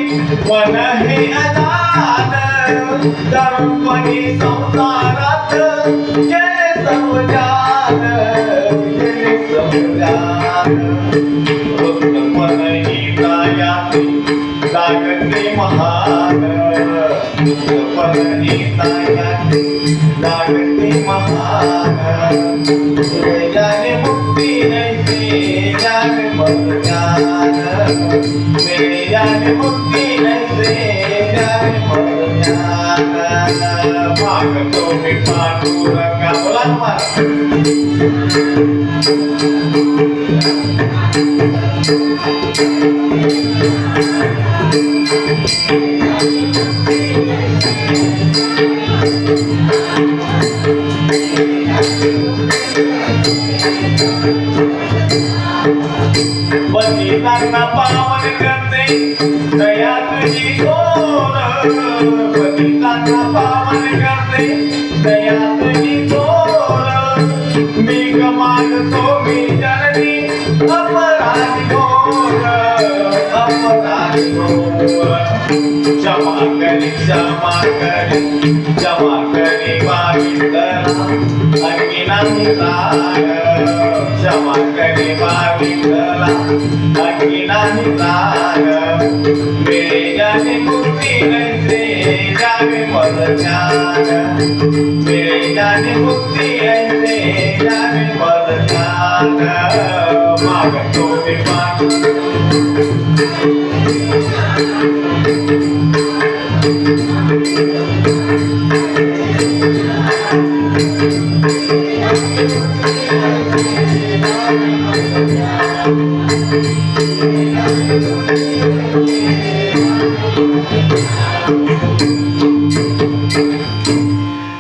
Speaker 1: मन हे अदान तरुणपणी संसारात गेले समजान गेले समजान. वृद्धपण ही कायाची जागते महान. वृद्धपण ही कायाची जागते महान. जाने मुक्ती ऐसे जाने मग ज्ञान. मेरे जाने मुक्ती ऐसे जाने मग ज्ञान. मागतो मी पांडुरंगा बोला तुम्हाला पतितांना पावन करते दया तुझी थोर पतितांना पावन करते दया तुझी थोर मी मागतो मी जननी अपराधी घोर अपराधी घोर क्षमा करी मागितला अंगिना क्षमा करी मागितला अंगिना मिळे जाणे मुक्ती ऐसे जावे पद ज्ञान मिळे जाणे मुक्ती ऐसे जावे पद ज्ञान मागतो मी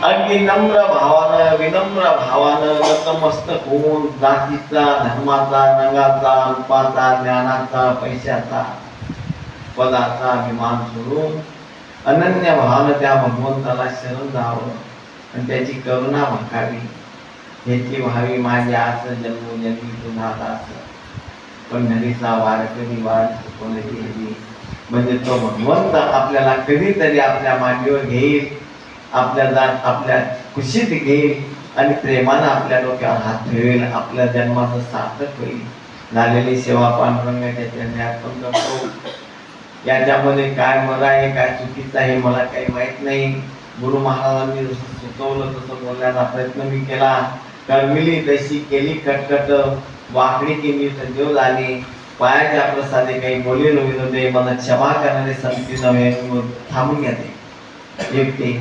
Speaker 1: अगदी नम्र भावानं विनम्र भावानं नतमस्तक होऊन जातीचा धर्माचा रंगाचा रूपाचा ज्ञानाचा पैशाचा पदाचा अभिमान सोडून अनन्य भावानं त्या भगवंताला शरण जावं आणि त्याची करुणा मागावी ह्याची व्हावी माझी आस जन्मोजन्मी तुझा दास पंढरीचा वार कधी वार चुकवण्याची हवी म्हणजे तो भगवंत आपल्याला कधीतरी आपल्या मांडीवर घेईल आपल्या खुशीत घेईल आणि प्रेमानं आपल्या डोक्यावर हात ठेवेल आपल्या जन्माचं सार्थक होईल झालेली सेवा पांडुरंगाच्या चरणी अर्पण करतो याच्यामध्ये काय बरं आहे काय चुकीचं आहे मला काही माहित नाही गुरु महाराजांनी जसं सुचवलं तसं बोलण्याचा प्रयत्न मी केला कर्मिली तशी केली कटकट वाकडी केली तर देव झाली पायाच्या प्रसादे काही बोलले नव्हे मला क्षमा करणारे संती नव्हे थांबून घ्या ते